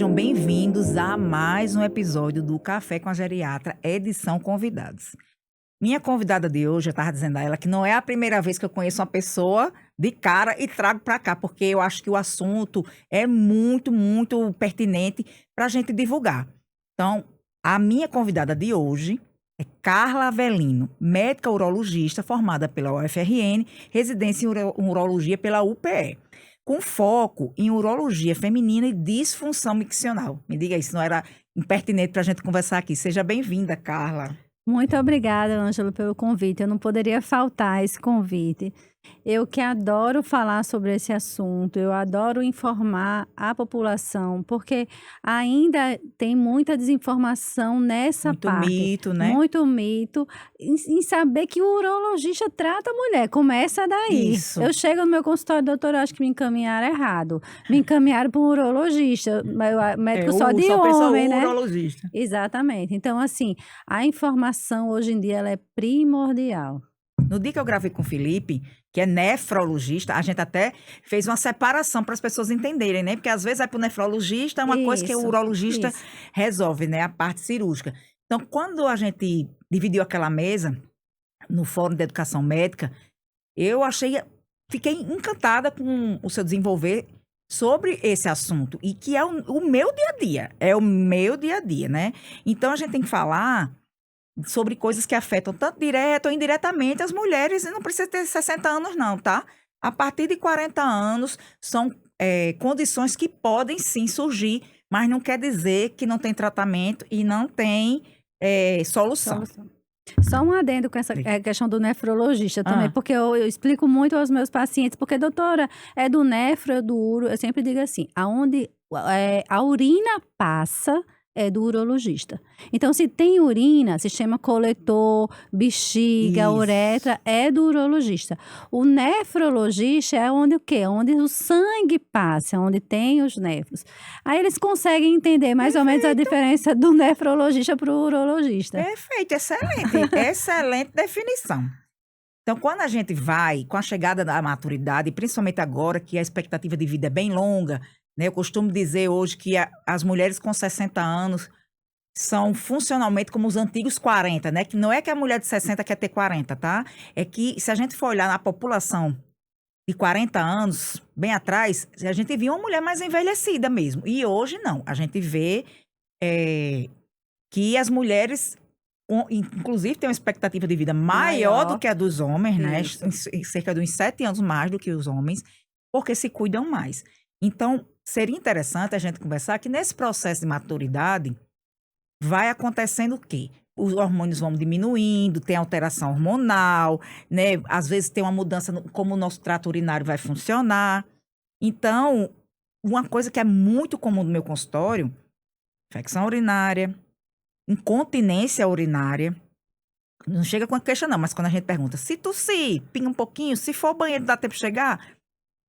Sejam bem-vindos a mais um episódio do Café com a Geriatra, edição Convidados. Minha convidada de hoje, eu estava dizendo a ela que não é a primeira vez que eu conheço uma pessoa de cara e trago para cá, porque eu acho que o assunto é muito, muito pertinente para a gente divulgar. Então, a minha convidada de hoje é Carla Avelino, médica urologista formada pela UFRN, residência em urologia pela UPE, com foco em urologia feminina e disfunção miccional. Me diga isso, não era impertinente para a gente conversar aqui. Seja bem-vinda, Carla. Muito obrigada, Ângelo, pelo convite. Eu não poderia faltar esse convite. Eu que adoro falar sobre esse assunto, eu adoro informar a população, porque ainda tem muita desinformação nessa Muito parte. mito, né? Muito mito, em saber que o urologista trata a mulher. Começa daí. Isso. Eu chego no meu consultório, doutor, eu acho que me encaminharam errado. Me encaminharam para um urologista, médico só de homem, né? Urologista. Exatamente. Então, assim, a informação hoje em dia ela é primordial. No dia que eu gravei com o Felipe, que é nefrologista, a gente até fez uma separação para as pessoas entenderem, né? Porque às vezes vai para o nefrologista, é uma coisa que o Isso, urologista isso. resolve, né? A parte cirúrgica. Então, quando a gente dividiu aquela mesa no Fórum de Educação Médica, fiquei encantada com o seu desenvolver sobre esse assunto, e que é o meu dia a dia, é o meu dia a dia, né? Então, a gente tem que falar sobre coisas que afetam tanto direto ou indiretamente as mulheres, e não precisa ter 60 anos não, tá? A partir de 40 anos, são condições que podem sim surgir, mas não quer dizer que não tem tratamento e não tem solução. Só um adendo com essa questão do nefrologista também, porque eu explico muito aos meus pacientes, porque, doutora, é do nefro, é do uro, eu sempre digo assim, aonde a urina passa é do urologista. Então, se tem urina, sistema coletor, bexiga, Isso. uretra, é do urologista. O nefrologista é onde o quê? Onde o sangue passa, onde tem os nefros. Aí eles conseguem entender mais ou menos a diferença do nefrologista para o urologista. Perfeito, excelente, excelente definição. Então, quando a gente vai, com a chegada da maturidade, principalmente agora que a expectativa de vida é bem longa, né? Eu costumo dizer hoje que as mulheres com 60 anos são funcionalmente como os antigos 40, né? Que não é que a mulher de 60 quer ter 40, tá? É que se a gente for olhar na população de 40 anos, bem atrás, a gente via uma mulher mais envelhecida mesmo. E hoje não, a gente vê que as mulheres, inclusive, têm uma expectativa de vida maior do que a dos homens, né? Em cerca de uns 7 anos mais do que os homens, porque se cuidam mais. Então, seria interessante a gente conversar que nesse processo de maturidade vai acontecendo o quê? Os hormônios vão diminuindo, tem alteração hormonal, né? Às vezes tem uma mudança como o nosso trato urinário vai funcionar. Então, uma coisa que é muito comum no meu consultório, infecção urinária, incontinência urinária. Não chega com a queixa não, mas quando a gente pergunta, se tossir, pinga um pouquinho, se for ao banheiro, dá tempo de chegar?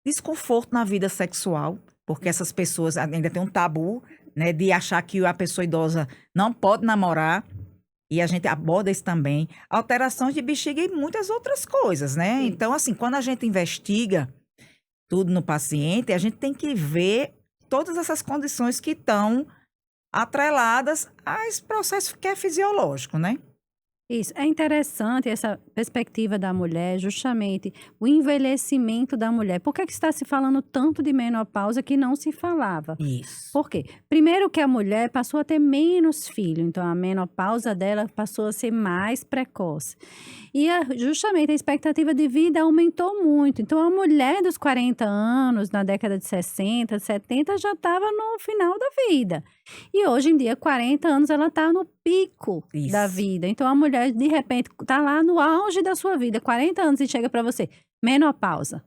Desconforto na vida sexual, porque essas pessoas ainda têm um tabu, né, de achar que a pessoa idosa não pode namorar, e a gente aborda isso também. Alterações de bexiga e muitas outras coisas, né? Sim. Então, assim, quando a gente investiga tudo no paciente, a gente tem que ver todas essas condições que estão atreladas a esse processo que é fisiológico, né? Isso, é interessante essa perspectiva da mulher, justamente o envelhecimento da mulher. Por que está se falando tanto de menopausa que não se falava? Isso. Por quê? Primeiro que a mulher passou a ter menos filho, então a menopausa dela passou a ser mais precoce. E justamente a expectativa de vida aumentou muito. Então a mulher dos 40 anos, na década de 60, 70, já estava no final da vida. E hoje em dia, 40 anos, ela está no pico da vida. Então a mulher, de repente, está lá no auge da sua vida, 40 anos, e chega para você, menopausa.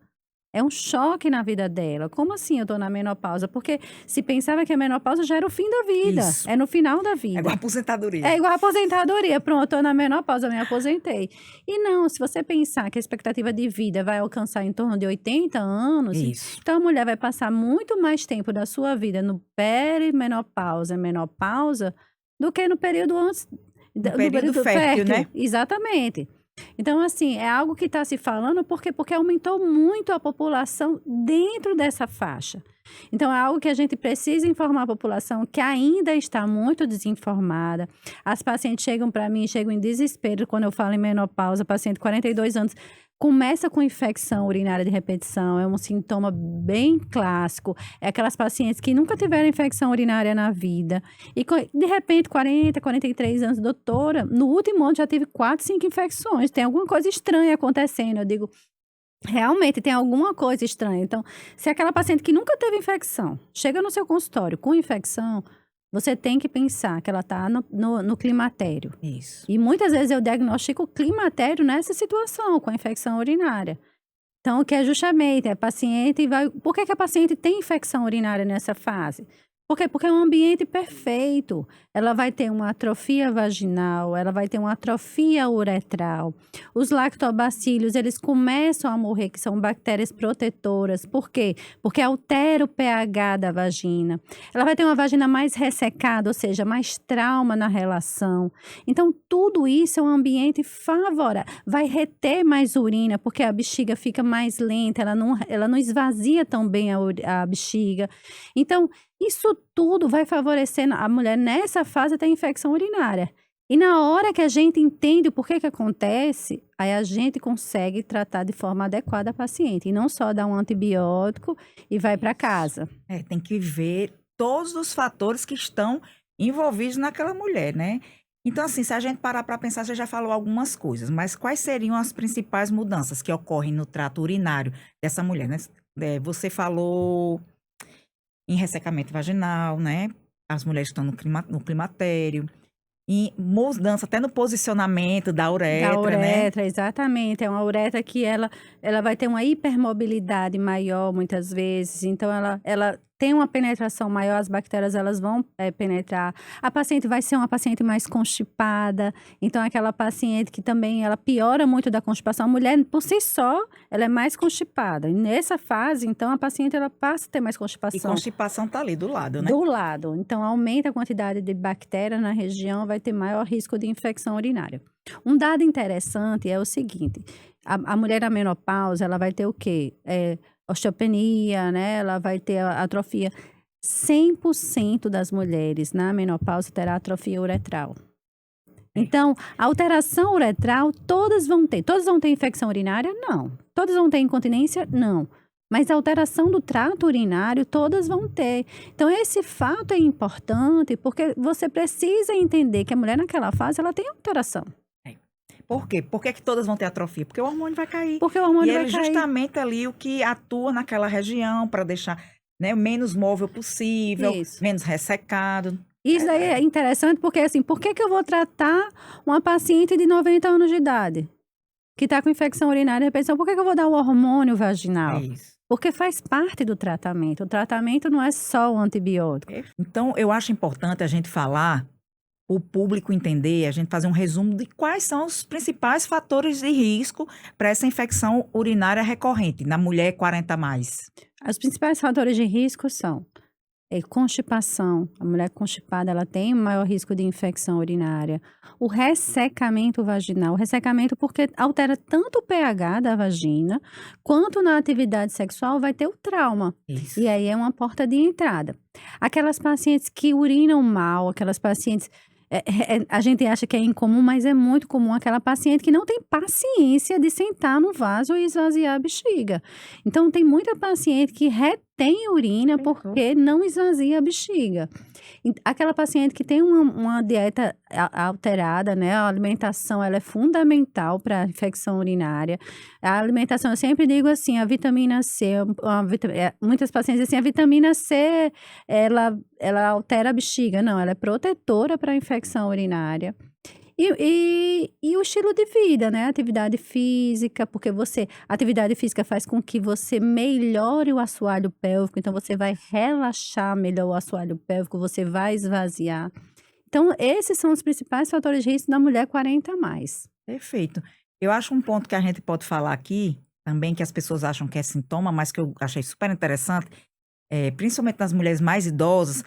É um choque na vida dela. Como assim eu tô na menopausa? Porque se pensava que a menopausa já era o fim da vida. Isso. É no final da vida. É igual a aposentadoria. É igual a aposentadoria. Pronto, eu tô na menopausa, me aposentei. E não, se você pensar que a expectativa de vida vai alcançar em torno de 80 anos, Isso. então a mulher vai passar muito mais tempo da sua vida no perimenopausa e menopausa do que no período antes. No período fértil, né? Exatamente. Então, assim, é algo que está se falando porque aumentou muito a população dentro dessa faixa. Então, é algo que a gente precisa informar a população que ainda está muito desinformada. As pacientes chegam para mim, chegam em desespero quando eu falo em menopausa, paciente de 42 anos, começa com infecção urinária de repetição, é um sintoma bem clássico. É aquelas pacientes que nunca tiveram infecção urinária na vida. E de repente, 40, 43 anos, doutora, no último ano já tive 4, 5 infecções. Tem alguma coisa estranha acontecendo. Eu digo, realmente tem alguma coisa estranha. Então, se aquela paciente que nunca teve infecção chega no seu consultório com infecção, você tem que pensar que ela está no climatério. Isso. E muitas vezes eu diagnostico o climatério nessa situação, com a infecção urinária. Então, o que é justamente, a paciente vai... Por que a paciente tem infecção urinária nessa fase? Por quê? Porque é um ambiente perfeito. Ela vai ter uma atrofia vaginal, ela vai ter uma atrofia uretral. Os lactobacilos, eles começam a morrer, que são bactérias protetoras. Por quê? Porque altera o pH da vagina. Ela vai ter uma vagina mais ressecada, ou seja, mais trauma na relação. Então, tudo isso é um ambiente favorável. Vai reter mais urina, porque a bexiga fica mais lenta, ela não esvazia tão bem a bexiga. Então, isso tudo vai favorecer a mulher nessa fase ter infecção urinária. E na hora que a gente entende o porquê que acontece, aí a gente consegue tratar de forma adequada a paciente. E não só dar um antibiótico e vai para casa. Tem que ver todos os fatores que estão envolvidos naquela mulher, né? Então, assim, se a gente parar para pensar, você já falou algumas coisas, mas quais seriam as principais mudanças que ocorrem no trato urinário dessa mulher, né? Você falou em ressecamento vaginal, né? As mulheres estão no climatério. E mudança até no posicionamento da uretra, Da uretra, né? exatamente. É uma uretra que ela vai ter uma hipermobilidade maior, muitas vezes. Então, ela tem uma penetração maior, as bactérias elas vão penetrar. A paciente vai ser uma paciente mais constipada. Então, aquela paciente que também, ela piora muito da constipação. A mulher, por si só, ela é mais constipada. E nessa fase, então, a paciente, ela passa a ter mais E constipação. constipação tá ali do lado, né? Do lado. Então, aumenta a quantidade de bactéria na região, vai ter maior risco de infecção urinária. Um dado interessante é o seguinte, a mulher na menopausa, ela vai ter o quê? Osteopenia, né? Ela vai ter atrofia. 100% das mulheres na menopausa terá atrofia uretral. Então, a alteração uretral, todas vão ter. Todas vão ter infecção urinária? Não. Todas vão ter incontinência? Não. Mas a alteração do trato urinário, todas vão ter. Então, esse fato é importante, porque você precisa entender que a mulher naquela fase, ela tem alteração. Por quê? Por que todas vão ter atrofia? Porque o hormônio vai cair. Porque o hormônio E vai ele cair. justamente ali o que atua naquela região para deixar, né, o menos móvel possível, Isso. menos ressecado. Isso daí é interessante porque, assim, por que eu vou tratar uma paciente de 90 anos de idade que está com infecção urinária e repetição? Por que eu vou dar o hormônio vaginal? É isso. Porque faz parte do tratamento. O tratamento não é só o antibiótico. Então, eu acho importante a gente falar, o público entender, a gente fazer um resumo de quais são os principais fatores de risco para essa infecção urinária recorrente na mulher 40 a mais. Os principais fatores de risco são constipação. A mulher constipada, ela tem maior risco de infecção urinária. O ressecamento vaginal. O ressecamento porque altera tanto o pH da vagina, quanto na atividade sexual vai ter o trauma. Isso. E aí é uma porta de entrada. Aquelas pacientes que urinam mal, aquelas pacientes... a gente acha que é incomum, mas é muito comum aquela paciente que não tem paciência de sentar no vaso e esvaziar a bexiga. Então, tem muita paciente que retém urina porque não esvazia a bexiga. Aquela paciente que tem uma dieta alterada, né? A alimentação, ela é fundamental para a infecção urinária. A alimentação, eu sempre digo assim, a vitamina C, muitas pacientes dizem assim, a vitamina C, ela altera a bexiga. Não, ela é protetora para a infecção urinária. E o estilo de vida, né? Atividade física, porque a atividade física faz com que você melhore o assoalho pélvico, então você vai relaxar melhor o assoalho pélvico, você vai esvaziar. Então, esses são os principais fatores de risco da mulher 40 a mais. Perfeito. Eu acho um ponto que a gente pode falar aqui, também que as pessoas acham que é sintoma, mas que eu achei super interessante, principalmente nas mulheres mais idosas.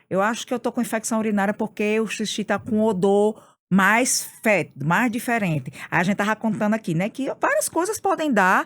Eu acho que eu tô com infecção urinária porque o xixi tá com odor mais fétido, mais diferente. A gente tava contando aqui, né, que várias coisas podem dar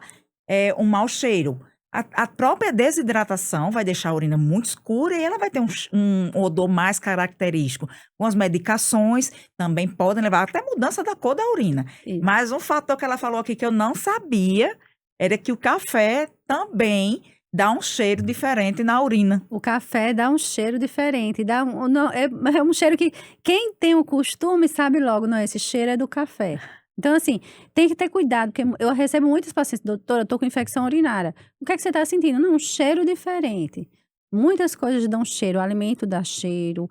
um mau cheiro. A própria desidratação vai deixar a urina muito escura e ela vai ter um odor mais característico. Com as medicações também podem levar até mudança da cor da urina. Isso. Mas um fator que ela falou aqui que eu não sabia era que o café também dá um cheiro diferente na urina. O café dá um cheiro diferente, é um cheiro que quem tem o costume sabe logo, não, esse cheiro é do café. Então, assim, tem que ter cuidado, porque eu recebo muitos pacientes, doutora, eu tô com infecção urinária. O que é que você tá sentindo? Não, um cheiro diferente. Muitas coisas dão cheiro, o alimento dá cheiro,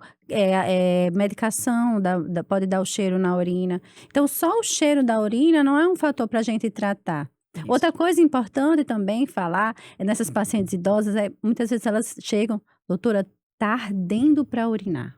medicação pode dar o cheiro na urina. Então, só o cheiro da urina não é um fator para a gente tratar. Isso. Outra coisa importante também falar é nessas pacientes idosas, muitas vezes elas chegam, doutora, tá ardendo para urinar.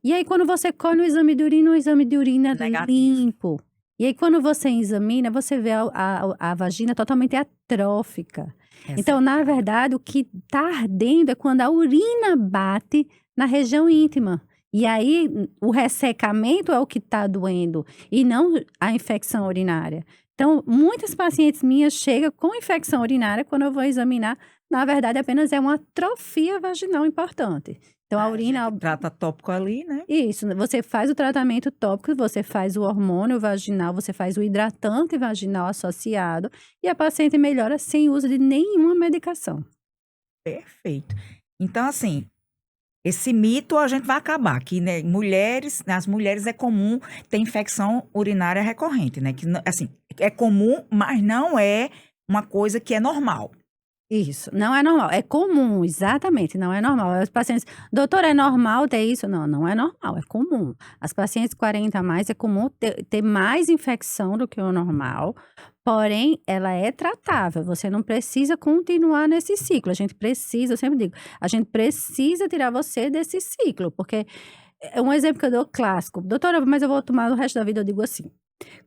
E aí, quando você colhe o exame de urina é Negativo. limpo. E aí, quando você examina, você vê a vagina totalmente atrófica. Então, na verdade, o que tá ardendo é quando a urina bate na região íntima. E aí, o ressecamento é o que tá doendo, e não a infecção urinária. Então, muitas pacientes minhas chegam com infecção urinária, quando eu vou examinar, na verdade, apenas é uma atrofia vaginal importante. Então, a urina... Trata tópico ali, né? Isso, você faz o tratamento tópico, você faz o hormônio vaginal, você faz o hidratante vaginal associado, e a paciente melhora sem uso de nenhuma medicação. Perfeito. Então, assim, esse mito a gente vai acabar, que né, nas mulheres é comum ter infecção urinária recorrente, né? Que, assim, é comum, mas não é uma coisa que é normal. Isso, não é normal, é comum, exatamente, não é normal. As pacientes, doutora, é normal ter isso? Não, não é normal, é comum. As pacientes 40 a mais, é comum ter mais infecção do que o normal, porém, ela é tratável, você não precisa continuar nesse ciclo. A gente precisa, eu sempre digo, a gente precisa tirar você desse ciclo, porque é um exemplo que eu dou clássico. Doutora, mas eu vou tomar o resto da vida, eu digo assim.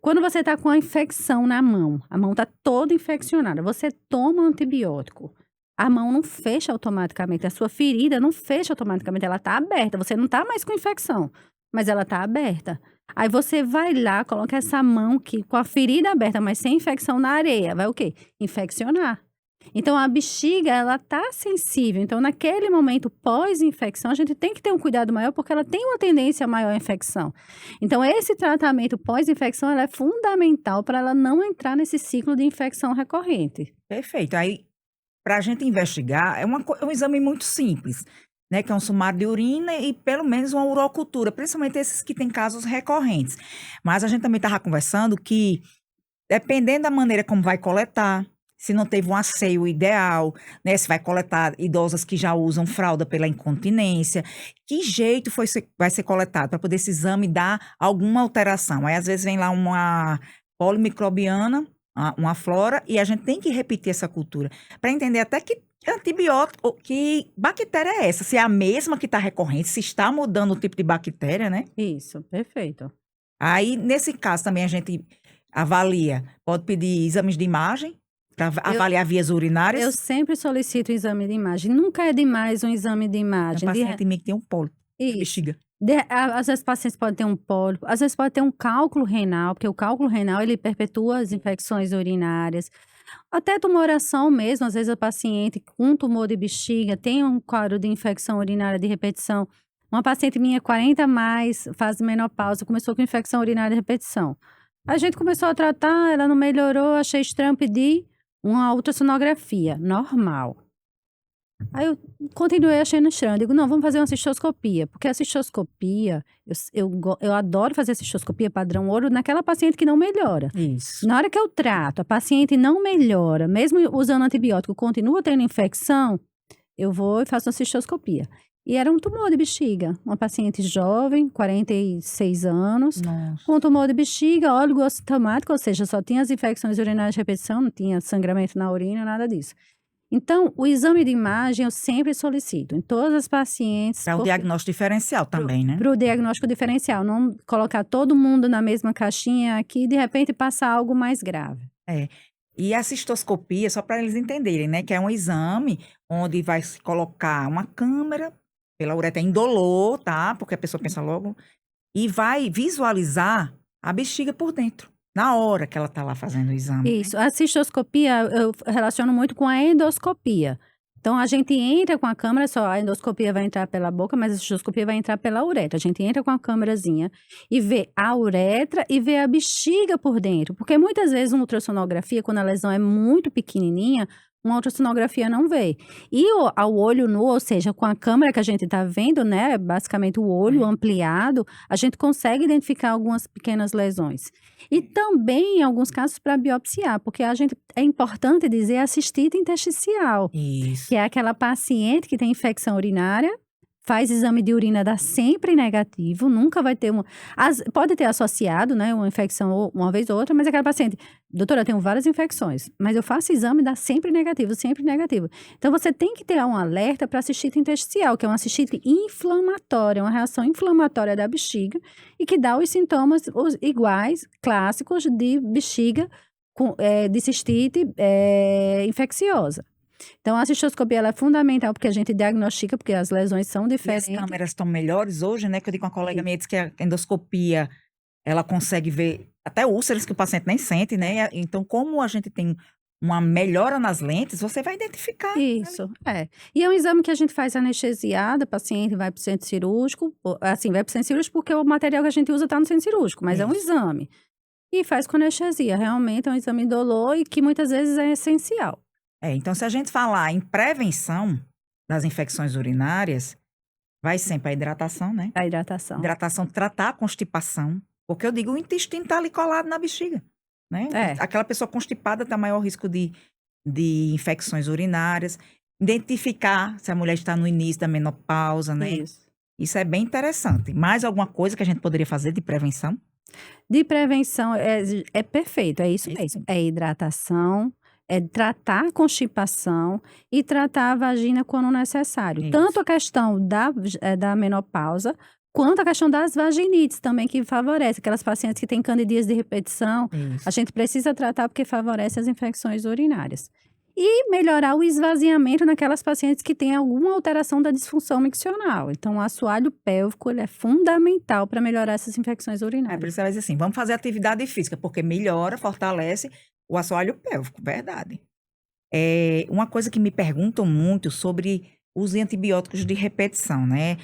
Quando você está com a infecção na mão, a mão está toda infeccionada, você toma antibiótico, a mão não fecha automaticamente, a sua ferida não fecha automaticamente, ela está aberta, você não está mais com infecção, mas ela está aberta. Aí você vai lá, coloca essa mão com a ferida aberta, mas sem infecção na areia, vai o quê? Infeccionar. Então, a bexiga, ela tá sensível. Então, naquele momento pós-infecção, a gente tem que ter um cuidado maior, porque ela tem uma tendência maior à infecção. Então, esse tratamento pós-infecção, ela é fundamental para ela não entrar nesse ciclo de infecção recorrente. Perfeito. Aí, para a gente investigar, é um exame muito simples, né? Que é um sumário de urina e pelo menos uma urocultura, principalmente esses que têm casos recorrentes. Mas a gente também estava conversando que, dependendo da maneira como vai coletar, se não teve um asseio ideal, né? Se vai coletar idosas que já usam fralda pela incontinência, que jeito vai ser coletado para poder esse exame dar alguma alteração. Aí, às vezes, vem lá uma polimicrobiana, uma flora, e a gente tem que repetir essa cultura para entender até que antibiótico, que bactéria é essa, se é a mesma que está recorrente, se está mudando o tipo de bactéria, né? Isso, perfeito. Aí, nesse caso, também a gente avalia, pode pedir exames de imagem, para avaliar vias urinárias. Eu sempre solicito o exame de imagem. Nunca é demais um exame de imagem. Um paciente minha que tem um pólipo na bexiga. Às vezes pacientes podem ter um pólipo, às vezes pode ter um cálculo renal, porque o cálculo renal, ele perpetua as infecções urinárias. Até tumoração mesmo, às vezes a paciente com tumor de bexiga tem um quadro de infecção urinária de repetição. Uma paciente minha, 40 a mais, fase menopausa, começou com infecção urinária de repetição. A gente começou a tratar, ela não melhorou, achei estranho, pedi uma ultrassonografia, normal. Aí eu continuei achando estranho. Eu digo, não, vamos fazer uma cistoscopia. Porque a cistoscopia, eu adoro fazer cistoscopia padrão ouro naquela paciente que não melhora. Isso. Na hora que eu trato, a paciente não melhora, mesmo usando antibiótico, continua tendo infecção, eu vou e faço uma cistoscopia. E era um tumor de bexiga. Uma paciente jovem, 46 anos, Nossa. com tumor de bexiga, oligoassintomático, ou seja, só tinha as infecções urinárias de repetição, não tinha sangramento na urina, nada disso. Então, o exame de imagem eu sempre solicito em todas as pacientes. Para o diagnóstico diferencial também, né? Para o diagnóstico diferencial, não colocar todo mundo na mesma caixinha aqui e de repente passar algo mais grave. E a cistoscopia, só para eles entenderem, né? Que é um exame onde vai se colocar uma câmera pela uretra indolor, tá? Porque a pessoa pensa logo. E vai visualizar a bexiga por dentro. na hora que ela está lá fazendo o exame. Isso. A cistoscopia eu relaciono muito com a endoscopia. Então, a gente entra com a câmera, só a endoscopia vai entrar pela boca, mas a cistoscopia vai entrar pela uretra. A gente entra com a câmerazinha e vê a uretra e vê a bexiga por dentro. Porque muitas vezes uma ultrassonografia, quando a lesão é muito pequenininha, uma ultrassonografia não vê. E ao olho nu, ou seja, com a câmera que a gente está vendo, né, basicamente o olho ampliado, a gente consegue identificar algumas pequenas lesões. E também, em alguns casos, para biopsiar, porque é importante dizer a cistite intersticial, Isso. que é aquela paciente que tem infecção urinária, faz exame de urina, dá sempre negativo, nunca vai ter pode ter associado, né, uma infecção uma vez ou outra, mas aquela paciente, doutora, eu tenho várias infecções, mas eu faço exame e dá sempre negativo, sempre negativo. Então, você tem que ter um alerta para a cistite intersticial, que é uma cistite inflamatória, uma reação inflamatória da bexiga e que dá os sintomas iguais, clássicos de bexiga, de cistite infecciosa. Então, a cistoscopia ela é fundamental porque a gente diagnostica, porque as lesões são diferentes. E as câmeras estão melhores hoje, né? Que eu digo com uma colega minha, diz que a endoscopia, ela consegue ver até úlceras que o paciente nem sente, né? Então, como a gente tem uma melhora nas lentes, você vai identificar. Isso, E é um exame que a gente faz anestesiada, o paciente vai para o centro cirúrgico, assim, vai para o centro cirúrgico porque o material que a gente usa está no centro cirúrgico, mas é um exame. E faz com anestesia, realmente é um exame indolor e que muitas vezes é essencial. Então, se a gente falar em prevenção das infecções urinárias, vai sempre a hidratação, né? A hidratação. Hidratação, tratar a constipação. Porque eu digo, o intestino está ali colado na bexiga, né? Aquela pessoa constipada tem maior risco de infecções urinárias. Identificar se a mulher está no início da menopausa, né? Isso é bem interessante. Mais alguma coisa que a gente poderia fazer de prevenção? De prevenção, é perfeito, é isso mesmo. É hidratação, é tratar a constipação e tratar a vagina quando necessário. Isso. Tanto a questão da menopausa, quanto a questão das vaginites também, que favorece. Aquelas pacientes que têm candidíase de repetição, a gente precisa tratar porque favorece as infecções urinárias. E melhorar o esvaziamento naquelas pacientes que têm alguma alteração da disfunção miccional. Então, o assoalho pélvico ele é fundamental para melhorar essas infecções urinárias. Por isso você vai dizer assim, vamos fazer atividade física, porque melhora, fortalece o assoalho pélvico, verdade. Uma coisa que me perguntam muito sobre os antibióticos de repetição, né?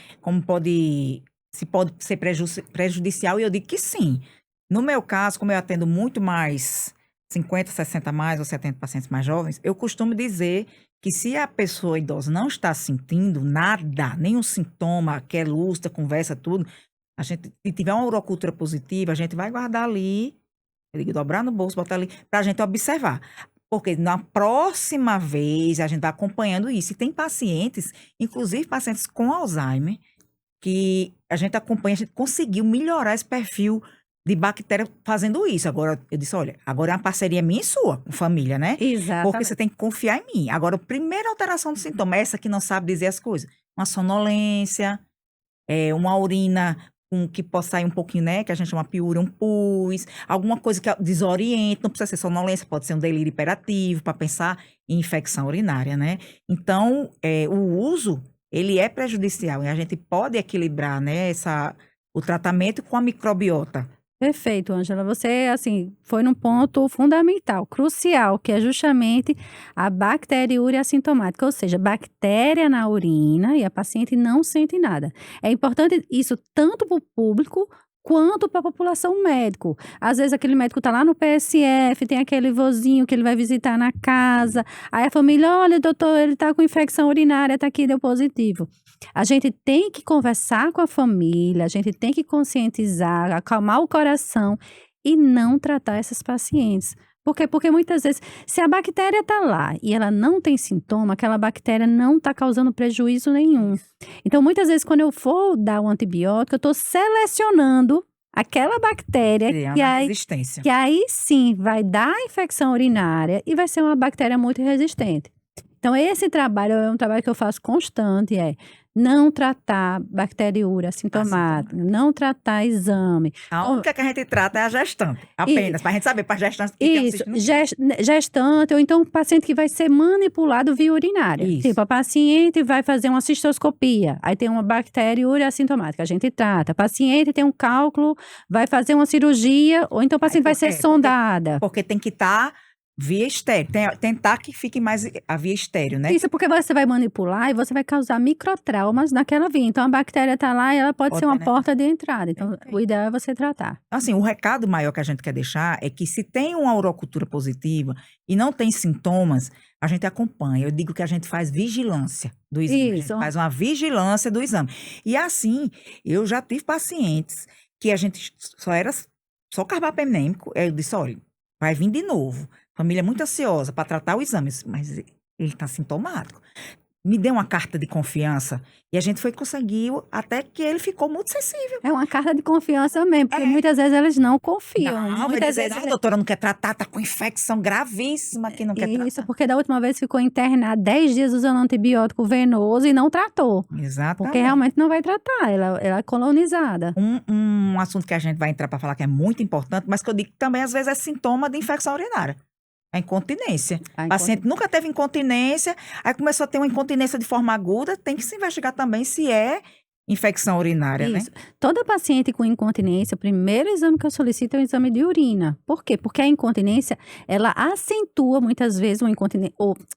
Se pode ser prejudicial, e eu digo que sim. No meu caso, como eu atendo muito mais 50, 60 mais ou 70 pacientes mais jovens, eu costumo dizer que se a pessoa idosa não está sentindo nada, nenhum sintoma, quer lúcida, conversa, tudo, se tiver uma urocultura positiva, a gente vai guardar ali, eu digo, dobrar no bolso, botar ali, para a gente observar. Porque na próxima vez a gente vai acompanhando isso. E tem pacientes, inclusive pacientes com Alzheimer, que a gente acompanha, a gente conseguiu melhorar esse perfil de bactéria fazendo isso. Agora, eu disse, olha, agora é uma parceria minha e sua, com família, né? Exatamente. Porque você tem que confiar em mim. Agora, a primeira alteração do sintoma é essa que não sabe dizer as coisas. Uma sonolência, uma urina que possa sair um pouquinho, né? Que a gente chama piúria, um pus, alguma coisa que desoriente, não precisa ser sonolência, pode ser um delírio hiperativo, para pensar em infecção urinária, né? Então, o uso, ele é prejudicial, e a gente pode equilibrar, né, o tratamento com a microbiota. Perfeito, Ângela. Você, assim, foi num ponto fundamental, crucial, que é justamente a bacteriúria assintomática, ou seja, bactéria na urina e a paciente não sente nada. É importante isso tanto para o público quanto para a população médico. Às vezes aquele médico está lá no PSF, tem aquele vozinho que ele vai visitar na casa, aí a família, olha, doutor, ele está com infecção urinária, está aqui, deu positivo. A gente tem que conversar com a família, a gente tem que conscientizar, acalmar o coração e não tratar essas pacientes. Por quê? Porque muitas vezes, se a bactéria está lá e ela não tem sintoma, aquela bactéria não está causando prejuízo nenhum. Então, muitas vezes, quando eu for dar um antibiótico, eu estou selecionando aquela bactéria que aí sim vai dar infecção urinária e vai ser uma bactéria muito resistente. Então, esse trabalho é um trabalho que eu faço constante, não tratar bacteriúria assintomática, não tratar exame. A única que a gente trata é a gestante, apenas, para a gente saber, para gestante que Isso, gestante, ou então o paciente que vai ser manipulado via urinária. Isso. Tipo, a paciente vai fazer uma cistoscopia, aí tem uma bacteriúria assintomática, a gente trata. A paciente tem um cálculo, vai fazer uma cirurgia, ou então o paciente vai ser sondada. Porque tem que estar via estéreo, tentar que fique mais a via estéreo, né? Isso porque você vai manipular e você vai causar microtraumas naquela via. Então, a bactéria está lá e ela pode ser uma porta de entrada. Então, o ideal é você tratar. Assim, o recado maior que a gente quer deixar é que se tem uma urocultura positiva e não tem sintomas, a gente acompanha. Eu digo que a gente faz vigilância do exame. Isso. A gente faz uma vigilância do exame. E assim, eu já tive pacientes que a gente só carbapenêmico. Eu disse, olha, vai vir de novo. Família muito ansiosa para tratar o exame, mas ele está sintomático. Me deu uma carta de confiança e a gente conseguiu até que ele ficou muito sensível. É uma carta de confiança mesmo, porque muitas vezes elas não confiam. Não, muitas vezes a doutora não quer tratar, está com infecção gravíssima que não quer tratar. Isso, porque da última vez ficou internada 10 dias usando antibiótico venoso e não tratou. Exatamente. Porque realmente não vai tratar, ela é colonizada. Um assunto que a gente vai entrar para falar que é muito importante, mas que eu digo que também às vezes é sintoma de infecção urinária. A incontinência. O paciente nunca teve incontinência, aí começou a ter uma incontinência de forma aguda, tem que se investigar também se é infecção urinária, Isso. né? Toda paciente com incontinência, o primeiro exame que eu solicito é o exame de urina. Por quê? Porque a incontinência, ela acentua muitas vezes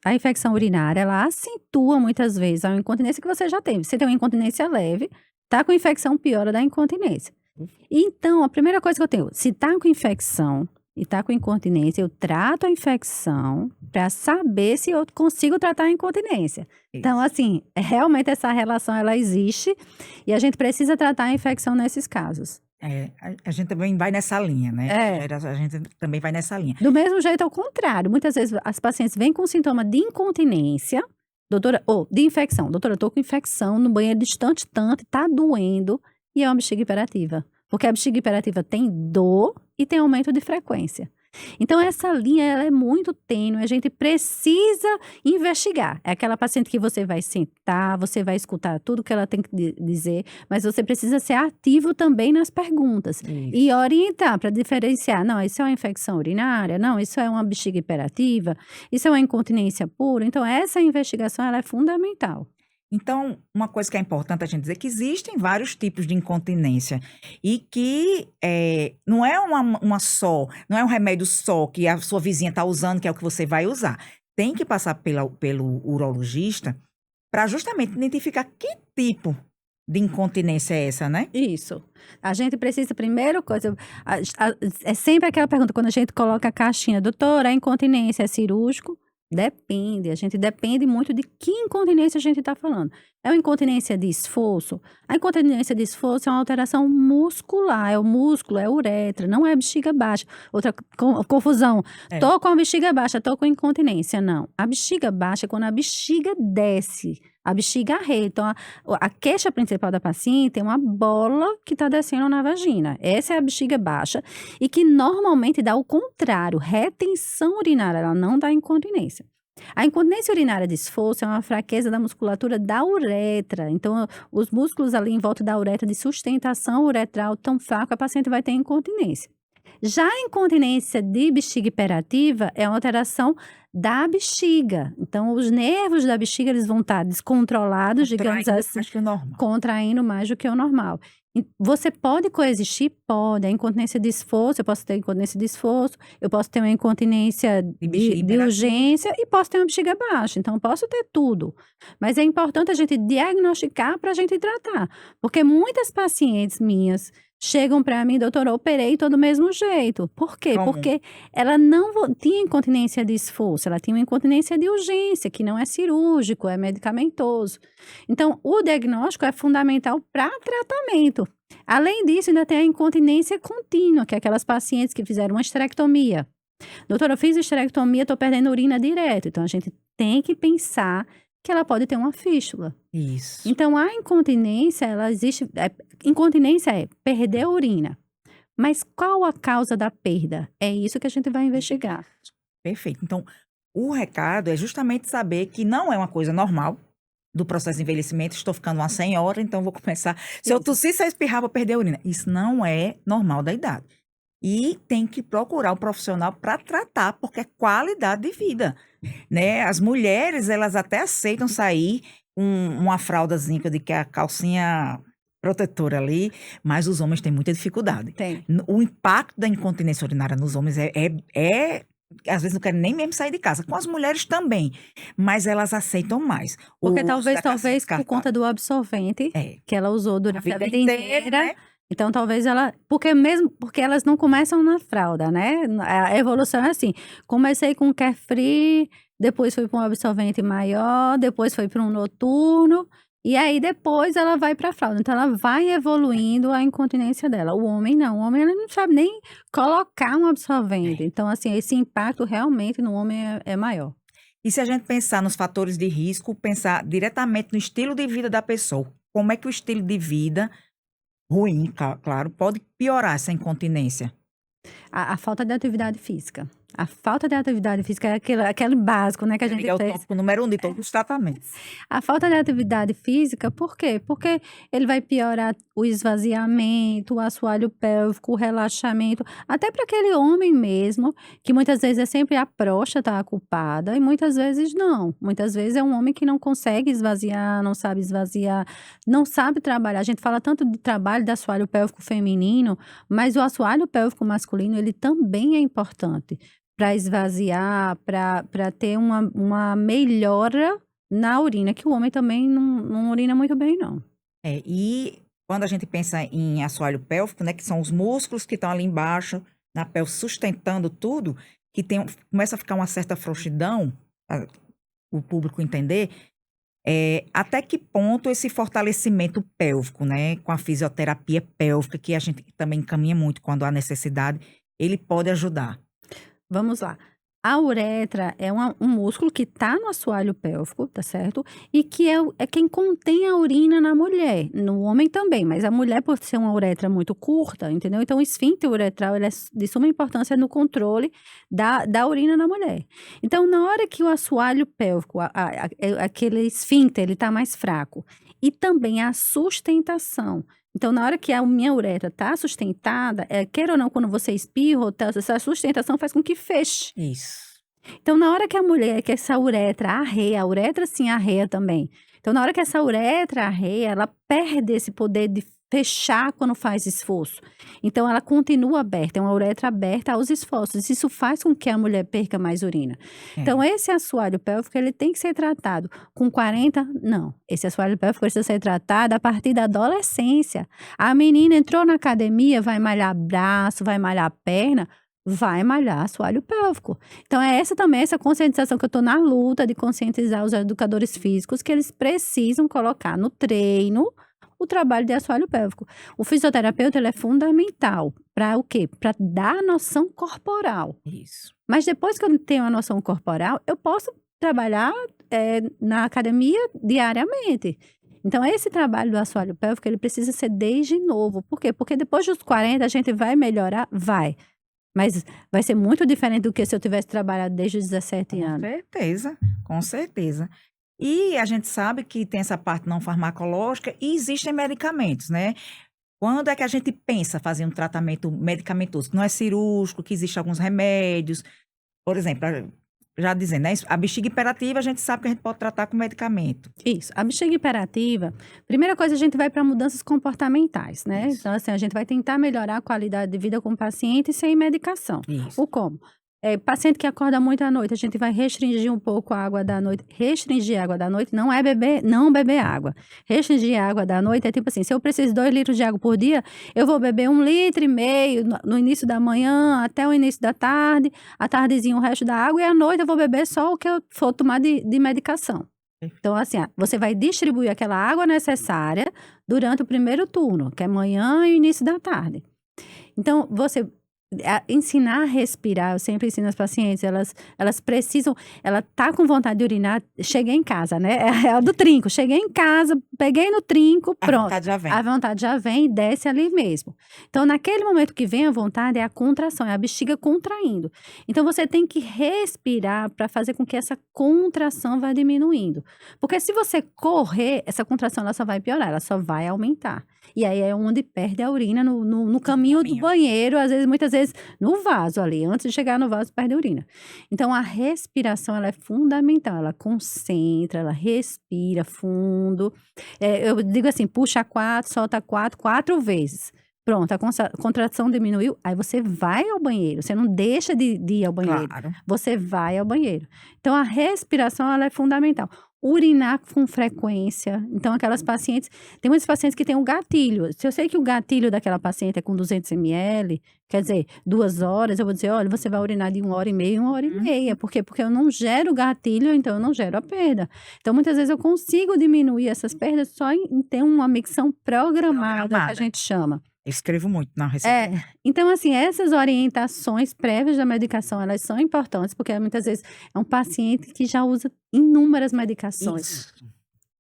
a infecção urinária, ela acentua muitas vezes a incontinência que você já teve. Você tem uma incontinência leve, tá com infecção, piora da incontinência. Então, a primeira coisa que eu tenho, se tá com infecção e tá com incontinência, eu trato a infecção para saber se eu consigo tratar a incontinência. Isso. Então, assim, realmente essa relação, ela existe e a gente precisa tratar a infecção nesses casos. A gente também vai nessa linha, né? A gente também vai nessa linha. Do mesmo jeito, ao contrário. Muitas vezes as pacientes vêm com sintoma de incontinência, doutora, ou de infecção. Doutora, eu tô com infecção no banheiro distante tanto, tá doendo, e é uma bexiga hiperativa. Porque a bexiga hiperativa tem dor e tem aumento de frequência. Então, essa linha ela é muito tênue, a gente precisa investigar. É aquela paciente que você vai sentar, você vai escutar tudo que ela tem que dizer, mas você precisa ser ativo também nas perguntas. Isso. E orientar para diferenciar. Não, isso é uma infecção urinária, não, isso é uma bexiga hiperativa, isso é uma incontinência pura. Então, essa investigação ela é fundamental. Então, uma coisa que é importante a gente dizer é que existem vários tipos de incontinência e que não é uma só, não é um remédio só que a sua vizinha está usando, que é o que você vai usar. Tem que passar pelo urologista para justamente identificar que tipo de incontinência é essa, né? Isso. A gente precisa, primeira coisa, é sempre aquela pergunta, quando a gente coloca a caixinha, doutora, a incontinência é cirúrgico? Depende, a gente depende muito de que incontinência a gente está falando. É uma incontinência de esforço? A incontinência de esforço é uma alteração muscular, é o músculo, é a uretra, não é a bexiga baixa. Outra confusão, tô com a bexiga baixa, tô com incontinência. Não, a bexiga baixa é quando a bexiga desce, a bexiga arreia. Então, a queixa principal da paciente é uma bola que está descendo na vagina. Essa é a bexiga baixa e que normalmente dá o contrário, retenção urinária, ela não dá incontinência. A incontinência urinária de esforço é uma fraqueza da musculatura da uretra. Então, os músculos ali em volta da uretra de sustentação uretral tão fraco, a paciente vai ter incontinência. Já a incontinência de bexiga hiperativa é uma alteração da bexiga. Então, os nervos da bexiga eles vão estar descontrolados, digamos assim, contraindo mais do que o normal. Você pode coexistir? Pode. A incontinência de esforço, eu posso ter incontinência de esforço, eu posso ter uma incontinência de urgência e posso ter uma bexiga baixa. Então, eu posso ter tudo. Mas é importante a gente diagnosticar para a gente tratar. Porque muitas pacientes minhas chegam para mim, doutora, eu operei todo do mesmo jeito. Por quê? Como? Porque ela não tinha incontinência de esforço, ela tinha uma incontinência de urgência, que não é cirúrgico, é medicamentoso. Então, o diagnóstico é fundamental para tratamento. Além disso, ainda tem a incontinência contínua, que é aquelas pacientes que fizeram uma esterectomia. Doutora, eu fiz esterectomia, estou perdendo urina direto. Então, a gente tem que pensar que ela pode ter uma fístula. Isso. Então, a incontinência, ela existe... incontinência é perder a urina. Mas qual a causa da perda? É isso que a gente vai investigar. Perfeito. Então, o recado é justamente saber que não é uma coisa normal, do processo de envelhecimento, estou ficando uma senhora, então vou começar. Se eu tossir, se eu espirrar, vou perder a urina. Isso não é normal da idade. E tem que procurar um profissional para tratar, porque é qualidade de vida, né? As mulheres, elas até aceitam sair com uma fraldazinha, que eu digo que é a calcinha protetora ali, mas os homens têm muita dificuldade. Tem. O impacto da incontinência urinária nos homens às vezes não querem nem mesmo sair de casa. Com as mulheres também, mas elas aceitam mais. Porque O uso talvez da calcinha por descartável. conta do absorvente É. que ela usou durante a vida inteira, inteira. né? Então, talvez ela. Porque elas não começam na fralda, né? A evolução é assim. Comecei com carefree, depois foi para um absorvente maior, depois foi para um noturno. E aí, depois ela vai para a fralda. Então, ela vai evoluindo a incontinência dela. O homem não. O homem ele não sabe nem colocar um absorvente. Então, assim, esse impacto realmente no homem é maior. E se a gente pensar nos fatores de risco, pensar diretamente no estilo de vida da pessoa, como é que o estilo de vida ruim, claro, pode piorar essa incontinência? A falta de atividade física. A falta de atividade física é aquele básico, né, que a gente É o fez. tópico número 1 de todos os tratamentos. A falta de atividade física, por quê? Porque ele vai piorar o esvaziamento, o assoalho pélvico, o relaxamento, até para aquele homem mesmo, que muitas vezes é sempre a próstata a culpada e muitas vezes não. Muitas vezes é um homem que não consegue esvaziar, não sabe esvaziar, não sabe trabalhar. A gente fala tanto de trabalho do assoalho pélvico feminino, mas o assoalho pélvico masculino, ele também é importante para esvaziar, para ter uma melhora na urina, que o homem também não urina muito bem, não. E quando a gente pensa em assoalho pélvico, né, que são os músculos que estão ali embaixo, na pelve, sustentando tudo, que começa a ficar uma certa frouxidão, para o público entender, até que ponto esse fortalecimento pélvico, né, com a fisioterapia pélvica, que a gente também encaminha muito quando há necessidade, ele pode ajudar. Vamos lá. A uretra é um músculo que está no assoalho pélvico, tá certo? E que é quem contém a urina na mulher. No homem também, mas a mulher, por ser uma uretra muito curta, entendeu? Então, o esfíncter uretral ele é de suma importância no controle da urina na mulher. Então, na hora que o assoalho pélvico, aquele esfíncter, ele está mais fraco, e também a sustentação. Então, na hora que a minha uretra está sustentada, queira ou não, quando você espirra, essa sustentação faz com que feche. Isso. Então, na hora que essa uretra arreia, a uretra sim arreia também. Então, na hora que essa uretra arreia, ela perde esse poder de fechar quando faz esforço. Então, ela continua aberta, é uma uretra aberta aos esforços. Isso faz com que a mulher perca mais urina. Então, esse assoalho pélvico, ele tem que ser tratado com 40? Não. Esse assoalho pélvico precisa ser tratado a partir da adolescência. A menina entrou na academia, vai malhar braço, vai malhar perna, vai malhar assoalho pélvico. Então, é essa conscientização que eu estou na luta de conscientizar os educadores físicos que eles precisam colocar no treino o trabalho de assoalho pélvico. O fisioterapeuta, ele é fundamental para o quê? Para dar noção corporal. Isso. Mas depois que eu tenho a noção corporal, eu posso trabalhar na academia diariamente. Então, esse trabalho do assoalho pélvico, ele precisa ser desde novo. Por quê? Porque depois dos 40, a gente vai melhorar? Vai. Mas vai ser muito diferente do que se eu tivesse trabalhado desde os 17 anos. Com certeza. E a gente sabe que tem essa parte não farmacológica e existem medicamentos, né? Quando é que a gente pensa fazer um tratamento medicamentoso, que não é cirúrgico, que existem alguns remédios? Por exemplo, já dizendo, né? A bexiga hiperativa, a gente sabe que a gente pode tratar com medicamento. Isso. A bexiga hiperativa, primeira coisa, a gente vai para mudanças comportamentais, né? Isso. Então, assim, a gente vai tentar melhorar a qualidade de vida com o paciente sem medicação. Isso. O como? Paciente que acorda muito à noite, a gente vai restringir um pouco a água da noite. Restringir a água da noite não é não beber água. Restringir a água da noite é tipo assim, se eu preciso de 2 litros de água por dia, eu vou beber 1,5 litros no início da manhã até o início da tarde, à tardezinha o resto da água, e à noite eu vou beber só o que eu for tomar de medicação. Então, assim, você vai distribuir aquela água necessária durante o primeiro turno, que é manhã e início da tarde. Então, você ensinar a respirar, eu sempre ensino as pacientes, elas precisam, ela tá com vontade de urinar, cheguei em casa, né? É a do trinco, cheguei em casa, peguei no trinco, A pronto. vontade já vem. A vontade já vem e desce ali mesmo. Então, naquele momento que vem a vontade, é a contração, é a bexiga contraindo. Então, você tem que respirar para fazer com que essa contração vá diminuindo. Porque se você correr, essa contração ela só vai piorar, ela só vai aumentar. E aí é onde perde a urina no caminho do banheiro, muitas vezes no vaso ali. Antes de chegar no vaso, perde a urina. Então, a respiração ela é fundamental. Ela concentra, ela respira fundo. Eu digo assim, puxa 4, solta 4 vezes. Pronto, a contração diminuiu, aí você vai ao banheiro. Você não deixa de ir ao banheiro. Claro. Você vai ao banheiro. Então, a respiração ela é fundamental. Urinar com frequência. Então, aquelas pacientes... Tem muitos pacientes que têm um gatilho. Se eu sei que o gatilho daquela paciente é com 200 ml, quer dizer, 2 horas, eu vou dizer, olha, você vai urinar de 1h30, 1h30. Por quê? Porque eu não gero gatilho, então eu não gero a perda. Então, muitas vezes eu consigo diminuir essas perdas só em ter uma micção programada, que a gente chama. Eu escrevo muito na receita. Então, assim, essas orientações prévias da medicação, elas são importantes, porque muitas vezes é um paciente que já usa inúmeras medicações. Isso.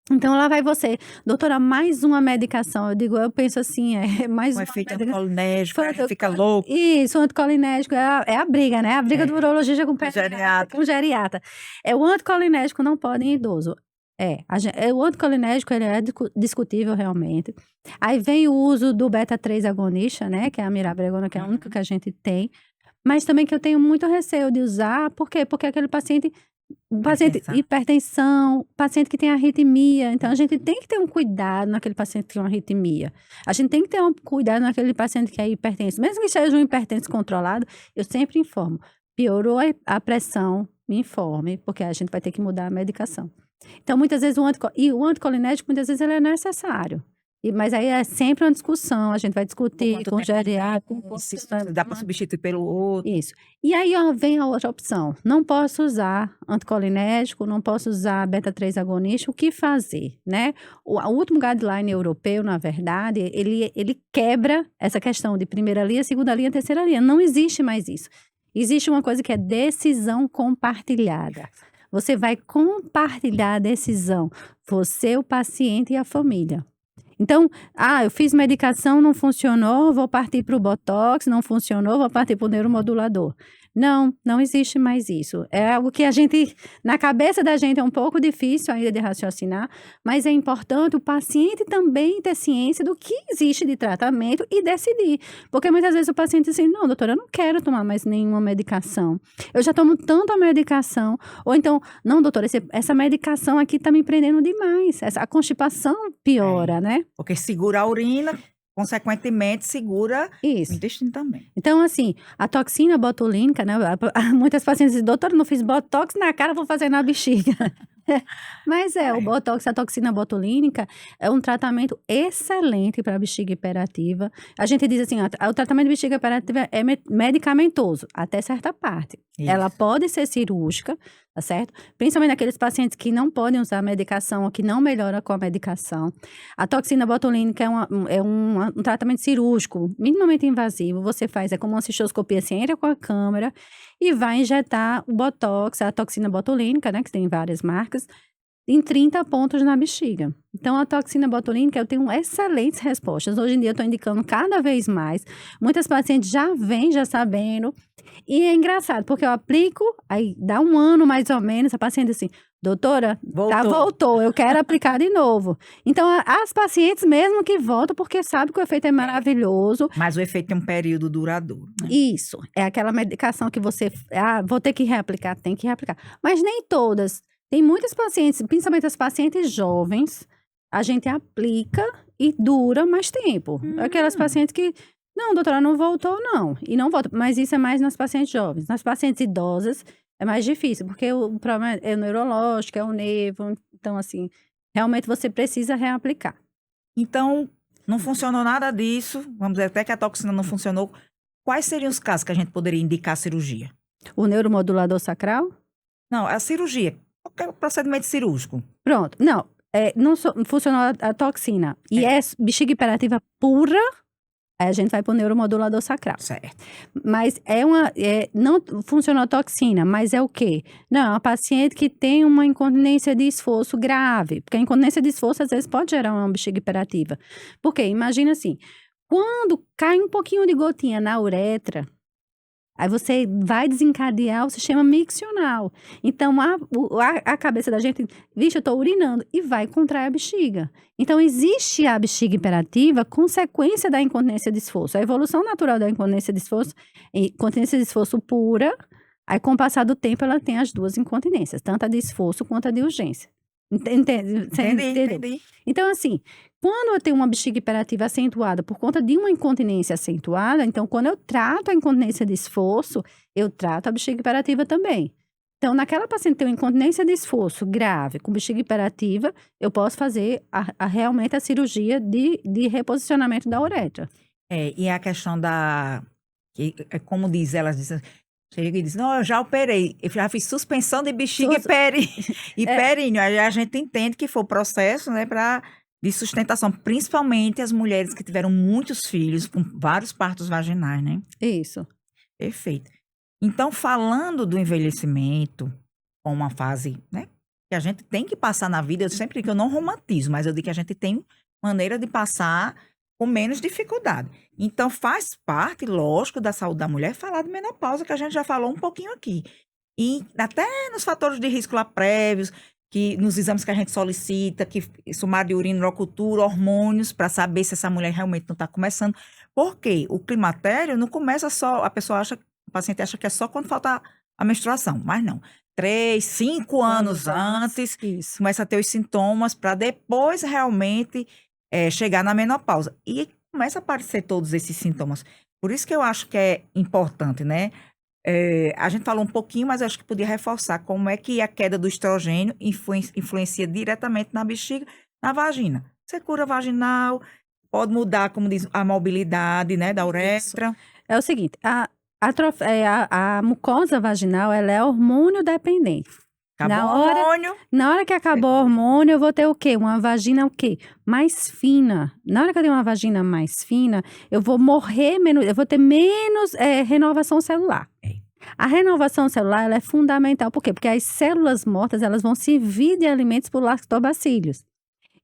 Então, lá vai você, doutora, mais uma medicação. Eu penso assim, mais Um uma efeito medicação. anticolinético, a gente fica louco. Isso, o anticolinético é a briga, né? A briga do urologista com o geriatra. O anticolinético não pode em idoso. O anticolinético ele é discutível realmente. Aí vem o uso do beta-3 agonista, né? Que é a mirabegona, que é a única que a gente tem. Mas também que eu tenho muito receio de usar. Por quê? Porque aquele paciente hipertensão, paciente que tem arritmia. Então, a gente tem que ter um cuidado naquele paciente que tem uma arritmia. A gente tem que ter um cuidado naquele paciente que é hipertenso. Mesmo que seja um hipertenso controlado, eu sempre informo. Piorou a pressão, me informe, porque a gente vai ter que mudar a medicação. Então, muitas vezes, o anticolinético, muitas vezes, ele é necessário. Mas aí é sempre uma discussão, a gente vai discutir com o geriatra. Dá para substituir pelo outro. Isso. E aí vem a outra opção. Não posso usar anticolinético, não posso usar beta-3 agonista. O que fazer, né? O último guideline europeu, na verdade, ele quebra essa questão de primeira linha, segunda linha, terceira linha. Não existe mais isso. Existe uma coisa que é decisão compartilhada. Você vai compartilhar a decisão, você, o paciente e a família. Então, eu fiz medicação, não funcionou, vou partir para o Botox, não funcionou, vou partir para o neuromodulador. Não existe mais isso. É algo que na cabeça da gente é um pouco difícil ainda de raciocinar, mas é importante o paciente também ter ciência do que existe de tratamento e decidir. Porque muitas vezes o paciente diz assim, não, doutora, eu não quero tomar mais nenhuma medicação. Eu já tomo tanta medicação. Ou então, não, doutora, essa medicação aqui está me prendendo demais. A constipação piora, né? Porque segura a urina, consequentemente, segura o intestino também. Então, assim, a toxina botulínica, né? Muitas pacientes dizem, doutora, não fiz botox na cara, vou fazer na bexiga. Mas o botox, a toxina botulínica, é um tratamento excelente para bexiga hiperativa. A gente diz assim, o tratamento de bexiga hiperativa é medicamentoso, até certa parte. Isso. Ela pode ser cirúrgica, tá certo? Principalmente naqueles pacientes que não podem usar medicação ou que não melhora com a medicação. A toxina botulínica é um tratamento cirúrgico, minimamente invasivo. Você faz, é como uma cistoscopia, você entra com a câmera e vai injetar o botox, a toxina botulínica, né, que tem várias marcas, em 30 pontos na bexiga. Então, a toxina botulínica, eu tenho excelentes respostas. Hoje em dia, eu estou indicando cada vez mais. Muitas pacientes já vêm, já sabendo. E é engraçado, porque eu aplico, aí dá 1 ano mais ou menos, a paciente assim, doutora, voltou, eu quero aplicar de novo. Então, as pacientes mesmo que voltam, porque sabem que o efeito é maravilhoso. Mas o efeito tem um período duradouro. Né? Isso, é aquela medicação que você, vou ter que reaplicar, tem que reaplicar. Mas nem todas. Tem muitas pacientes, principalmente as pacientes jovens, a gente aplica e dura mais tempo. Aquelas pacientes que, não, doutora, não voltou, não. E não volta. Mas isso é mais nas pacientes jovens. Nas pacientes idosas é mais difícil, porque o problema é o neurológico, é o nervo. Então, assim, realmente você precisa reaplicar. Então, não funcionou nada disso. Vamos dizer, até que a toxina não funcionou. Quais seriam os casos que a gente poderia indicar a cirurgia? O neuromodulador sacral? Não, a cirurgia. Qualquer procedimento cirúrgico. Pronto. Não funcionou a toxina. E é bexiga hiperativa pura Aí a gente vai pro neuromodulador sacral. Certo. Mas não funcionou toxina, mas é o quê? Não, é uma paciente que tem uma incontinência de esforço grave. Porque a incontinência de esforço, às vezes, pode gerar uma bexiga hiperativa. Por quê? Imagina assim, quando cai um pouquinho de gotinha na uretra, aí você vai desencadear o sistema miccional. Então, a cabeça da gente, vixe, eu tô urinando, e vai contrair a bexiga. Então, existe a bexiga hiperativa, consequência da incontinência de esforço. A evolução natural da incontinência de esforço pura, aí com o passar do tempo, ela tem as duas incontinências, tanto a de esforço quanto a de urgência. Entendi. Então, assim, quando eu tenho uma bexiga hiperativa acentuada por conta de uma incontinência acentuada, então, quando eu trato a incontinência de esforço, eu trato a bexiga hiperativa também. Então, naquela paciente que tem uma incontinência de esforço grave com bexiga hiperativa, eu posso fazer realmente a cirurgia de reposicionamento da uretra. E a questão como diz, elas dizem, chega e diz, não, eu já operei, eu já fiz suspensão de bexiga e períneo. Aí a gente entende que foi o processo, né, de sustentação, principalmente as mulheres que tiveram muitos filhos, com vários partos vaginais, né? Isso. Perfeito. Então, falando do envelhecimento, com uma fase, né, que a gente tem que passar na vida, eu sempre digo que eu não romantizo, mas eu digo que a gente tem maneira de passar com menos dificuldade. Então, faz parte, lógico, da saúde da mulher falar de menopausa, que a gente já falou um pouquinho aqui. E até nos fatores de risco lá prévios, que nos exames que a gente solicita, que sumário de urina, urocultura, hormônios, para saber se essa mulher realmente não está começando. Porque o climatério não começa só, o paciente acha que é só quando falta a menstruação, mas não. 3, 5 anos antes, Isso. começa a ter os sintomas para depois realmente chegar na menopausa. E começa a aparecer todos esses sintomas. Por isso que eu acho que é importante, né? A gente falou um pouquinho, mas eu acho que podia reforçar como é que a queda do estrogênio influencia diretamente na bexiga, na vagina. Secura vaginal, pode mudar, como diz, a mobilidade, né, da uretra. É o seguinte, a mucosa vaginal, ela é hormônio dependente. Acabou o hormônio. Na hora que acabou o hormônio, eu vou ter o quê? Uma vagina o quê? Mais fina. Na hora que eu tenho uma vagina mais fina, eu vou morrer menos, eu vou ter menos renovação celular. A renovação celular, ela é fundamental. Por quê? Porque as células mortas, elas vão servir de alimentos por lactobacilos.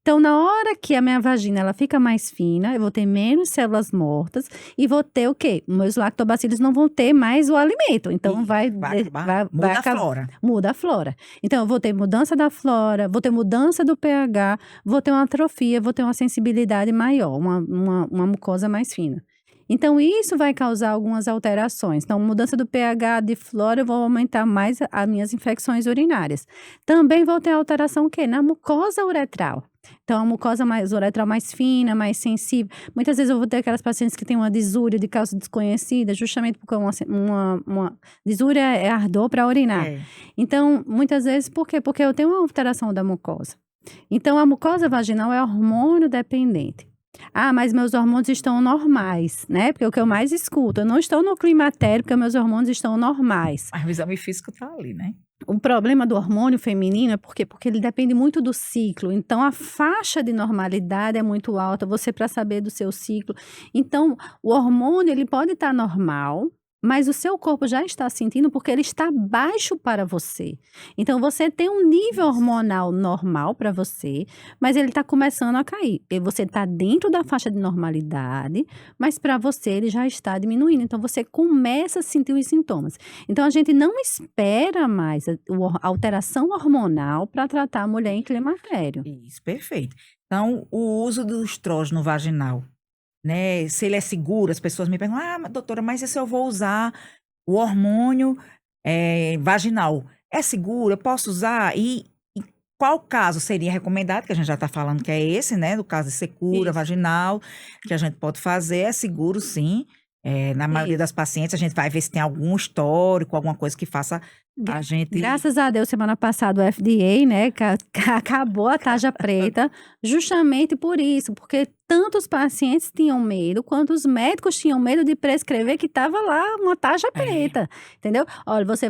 Então, na hora que a minha vagina ela fica mais fina, eu vou ter menos células mortas e vou ter o quê? Meus lactobacilos não vão ter mais o alimento. Então, muda a flora. Muda a flora. Então, eu vou ter mudança da flora, vou ter mudança do pH, vou ter uma atrofia, vou ter uma sensibilidade maior, uma mucosa mais fina. Então, isso vai causar algumas alterações. Então, mudança do pH de flora, eu vou aumentar mais as minhas infecções urinárias. Também vou ter alteração o quê? Na mucosa uretral. Então, a mucosa uretral mais fina, mais sensível. Muitas vezes eu vou ter aquelas pacientes que têm uma disúria de causa desconhecida, justamente porque uma disúria é ardor para urinar. Então, muitas vezes, por quê? Porque eu tenho uma alteração da mucosa. Então, a mucosa vaginal é hormônio dependente. Ah, mas meus hormônios estão normais, né? Porque é o que eu mais escuto. Eu não estou no climatério porque meus hormônios estão normais. Mas o exame físico está ali, né? O problema do hormônio feminino é porque ele depende muito do ciclo. Então, a faixa de normalidade é muito alta, você para saber do seu ciclo. Então, o hormônio, ele pode estar normal, mas o seu corpo já está sentindo porque ele está baixo para você. Então, você tem um nível hormonal normal para você, mas ele está começando a cair. E você está dentro da faixa de normalidade, mas para você ele já está diminuindo. Então, você começa a sentir os sintomas. Então, a gente não espera mais a alteração hormonal para tratar a mulher em climatério. Isso, perfeito. Então, o uso do estrógeno vaginal, né? Se ele é seguro, as pessoas me perguntam, doutora, mas e se eu vou usar o hormônio vaginal? É seguro? Eu posso usar? E qual caso seria recomendado? Que a gente já está falando que é esse, né? No caso de secura vaginal, que a gente pode fazer, é seguro sim. Na maioria das pacientes, a gente vai ver se tem algum histórico, alguma coisa que faça a gente... Graças a Deus, semana passada o FDA, né, acabou a tarja preta, justamente por isso, porque tanto os pacientes tinham medo, quanto os médicos tinham medo de prescrever que estava lá uma tarja preta, entendeu? Olha, você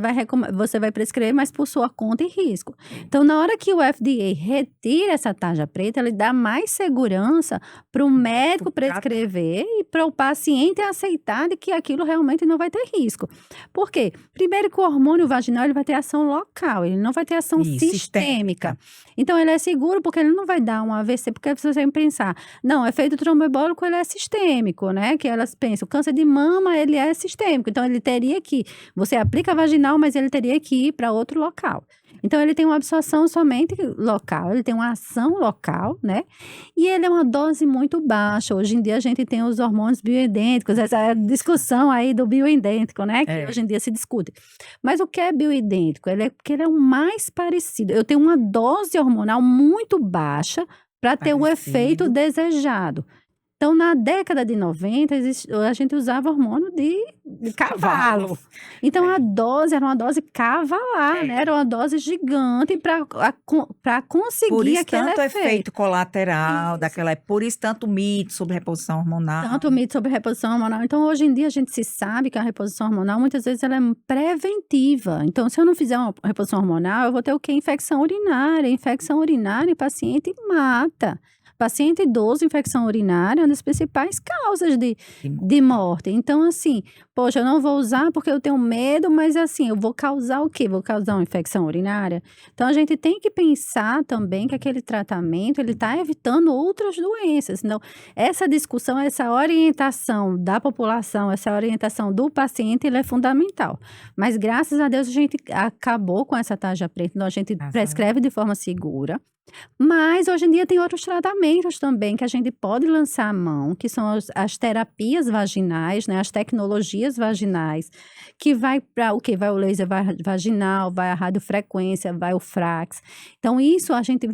vai prescrever, mas por sua conta e risco. Então, na hora que o FDA retira essa tarja preta, ele dá mais segurança para o médico prescrever e para o paciente aceitar de que aquilo realmente não vai ter risco. Por quê? Primeiro que o hormônio vaginal ele vai ter ação local, ele não vai ter ação sistêmica. Então, ele é seguro porque ele não vai dar um AVC, porque você tem que pensar, não, efeito tromboembólico ele é sistêmico, né? Que elas pensam, o câncer de mama ele é sistêmico, então ele teria que, você aplica vaginal, mas ele teria que ir para outro local. Então, ele tem uma absorção somente local, ele tem uma ação local, né? E ele é uma dose muito baixa. Hoje em dia, a gente tem os hormônios bioidênticos, essa discussão aí do bioidêntico, né? Que hoje em dia se discute. Mas o que é bioidêntico? Porque ele é o mais parecido. Eu tenho uma dose hormonal muito baixa para ter o efeito desejado. Então, na década de 90, a gente usava hormônio de cavalo. Então, a dose era uma dose cavalar, né? Era uma dose gigante para conseguir por isso aquele tanto efeito. efeito colateral daquela época. Por isso tanto mito sobre reposição hormonal. Tanto mito sobre reposição hormonal. Então, hoje em dia, a gente se sabe que a reposição hormonal, muitas vezes, ela é preventiva. Então, se eu não fizer uma reposição hormonal, eu vou ter o quê? Infecção urinária. Infecção urinária, paciente mata. Paciente idoso, infecção urinária é uma das principais causas de morte. Então, assim, poxa, eu não vou usar porque eu tenho medo, mas assim, eu vou causar o quê? Vou causar uma infecção urinária? Então, a gente tem que pensar também que aquele tratamento, ele está evitando outras doenças. Então, essa discussão, essa orientação da população, essa orientação do paciente, ele é fundamental. Mas, graças a Deus, a gente acabou com essa tarja preta. Então, a gente prescreve de forma segura. Mas hoje em dia tem outros tratamentos também que a gente pode lançar a mão, que são as terapias vaginais, né? As tecnologias vaginais, que vai para o quê? Vai o laser vaginal, vai a radiofrequência, vai o Frax. Então, isso a gente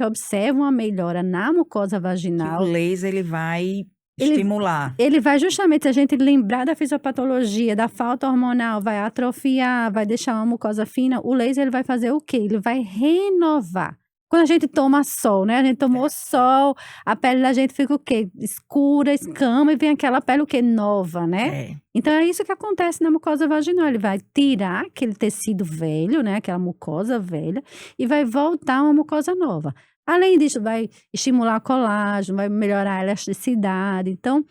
observa uma melhora na mucosa vaginal. Que o laser ele vai estimular. Ele vai justamente, se a gente lembrar da fisiopatologia, da falta hormonal, vai atrofiar, vai deixar uma mucosa fina, o laser ele vai fazer o quê? Ele vai renovar. Quando a gente toma sol, né? A gente tomou sol, a pele da gente fica o quê? Escura, escama, e vem aquela pele o quê? Nova, né? Então, é isso que acontece na mucosa vaginal. Ele vai tirar aquele tecido velho, né? Aquela mucosa velha, e vai voltar uma mucosa nova. Além disso, vai estimular colágeno, vai melhorar a elasticidade. Então,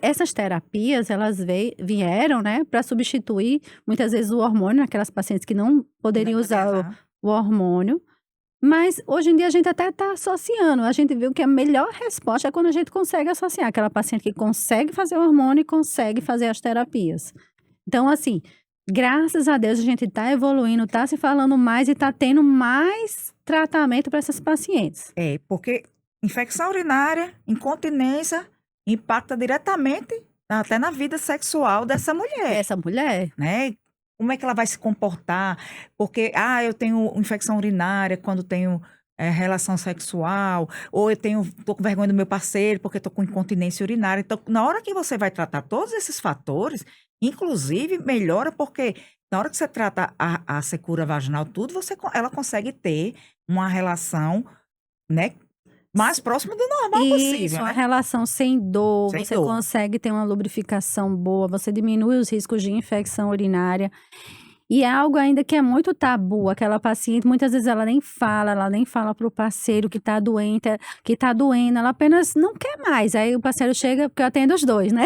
essas terapias, elas vieram, né, para substituir, muitas vezes, o hormônio, naquelas pacientes que não poderiam usar o hormônio. Mas, hoje em dia, a gente até está associando. A gente viu que a melhor resposta é quando a gente consegue associar. Aquela paciente que consegue fazer o hormônio e consegue fazer as terapias. Então, assim, graças a Deus, a gente está evoluindo, está se falando mais e está tendo mais tratamento para essas pacientes. Porque infecção urinária, incontinência, impacta diretamente até na vida sexual dessa mulher. Né? Como é que ela vai se comportar? Porque, eu tenho infecção urinária quando tenho relação sexual, ou eu tô com vergonha do meu parceiro porque tô com incontinência urinária. Então, na hora que você vai tratar todos esses fatores, inclusive melhora porque na hora que você trata a secura vaginal, tudo, ela consegue ter uma relação, né, mais próxima do normal possível. Isso, uma né? relação sem dor, você consegue ter uma lubrificação boa, você diminui os riscos de infecção urinária. E é algo ainda que é muito tabu. Aquela paciente, muitas vezes ela nem fala pro parceiro que tá doente, que tá doendo, ela apenas não quer mais. Aí o parceiro chega, porque eu atendo os dois, né?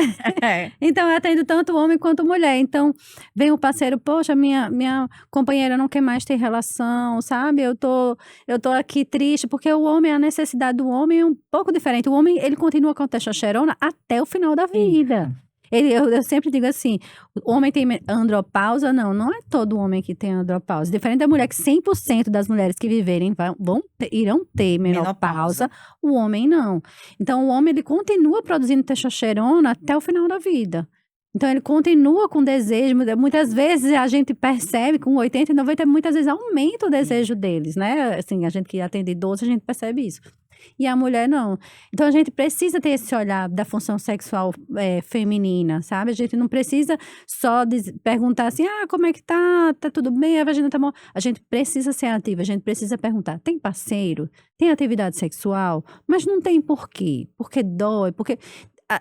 Então eu atendo tanto homem quanto mulher. Então vem o parceiro, poxa, minha companheira não quer mais ter relação, sabe? Eu tô aqui triste, porque o homem, a necessidade do homem é um pouco diferente. O homem, ele continua com a testosterona até o final da vida. Eu sempre digo assim, o homem tem andropausa? Não é todo homem que tem andropausa. Diferente da mulher, que 100% das mulheres que viverem irão ter menopausa, o homem não. Então, o homem, ele continua produzindo testosterona até o final da vida. Então, ele continua com desejo. Muitas vezes, a gente percebe, com 80 e 90, muitas vezes aumenta o desejo deles, né? Assim, a gente que atende idoso, a gente percebe isso. e a mulher não. Então, a gente precisa ter esse olhar da função sexual feminina, sabe? A gente não precisa só perguntar assim, como é que tá? Tá tudo bem? A vagina tá bom? A gente precisa ser ativa, a gente precisa perguntar, tem parceiro? Tem atividade sexual? Mas não tem por quê? Porque dói? Porque...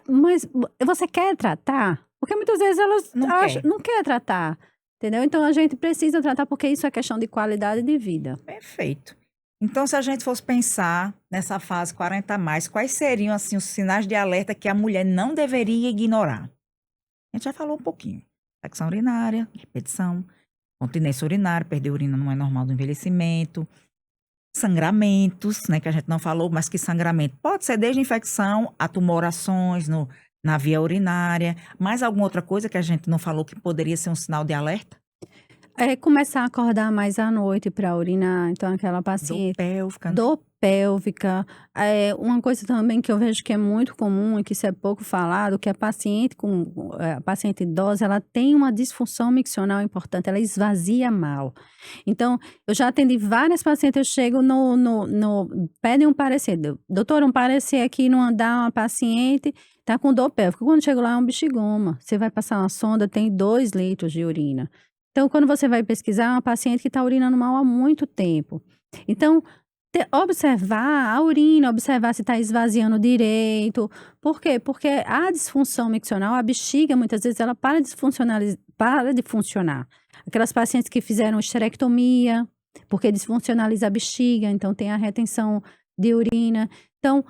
mas você quer tratar? Porque muitas vezes elas não quer tratar, entendeu? Então, a gente precisa tratar porque isso é questão de qualidade de vida. Perfeito. Então, se a gente fosse pensar nessa fase 40 a mais, quais seriam, assim, os sinais de alerta que a mulher não deveria ignorar? A gente já falou um pouquinho. Infecção urinária, repetição, continência urinária, perder urina não é normal do envelhecimento, sangramentos, né, que a gente não falou, mas que sangramento pode ser desde infecção a tumorações na via urinária. Mais alguma outra coisa que a gente não falou que poderia ser um sinal de alerta? Começar a acordar mais à noite para urinar. Então, aquela paciente... Dor pélvica. Uma coisa também que eu vejo que é muito comum e que isso é pouco falado, que a paciente idosa, ela tem uma disfunção miccional importante, ela esvazia mal. Então, eu já atendi várias pacientes, eu chego pedem um parecer. Doutor, um parecer aqui no andar, uma paciente tá com dor pélvica. Quando chego lá é um bexigoma. Você vai passar uma sonda, tem 2 litros de urina. Então, quando você vai pesquisar, é uma paciente que está urinando mal há muito tempo. Então, observar a urina, observar se está esvaziando direito. Por quê? Porque a disfunção miccional, a bexiga, muitas vezes, ela para de funcionar. Aquelas pacientes que fizeram esterectomia, porque desfuncionaliza a bexiga, então tem a retenção de urina. Então,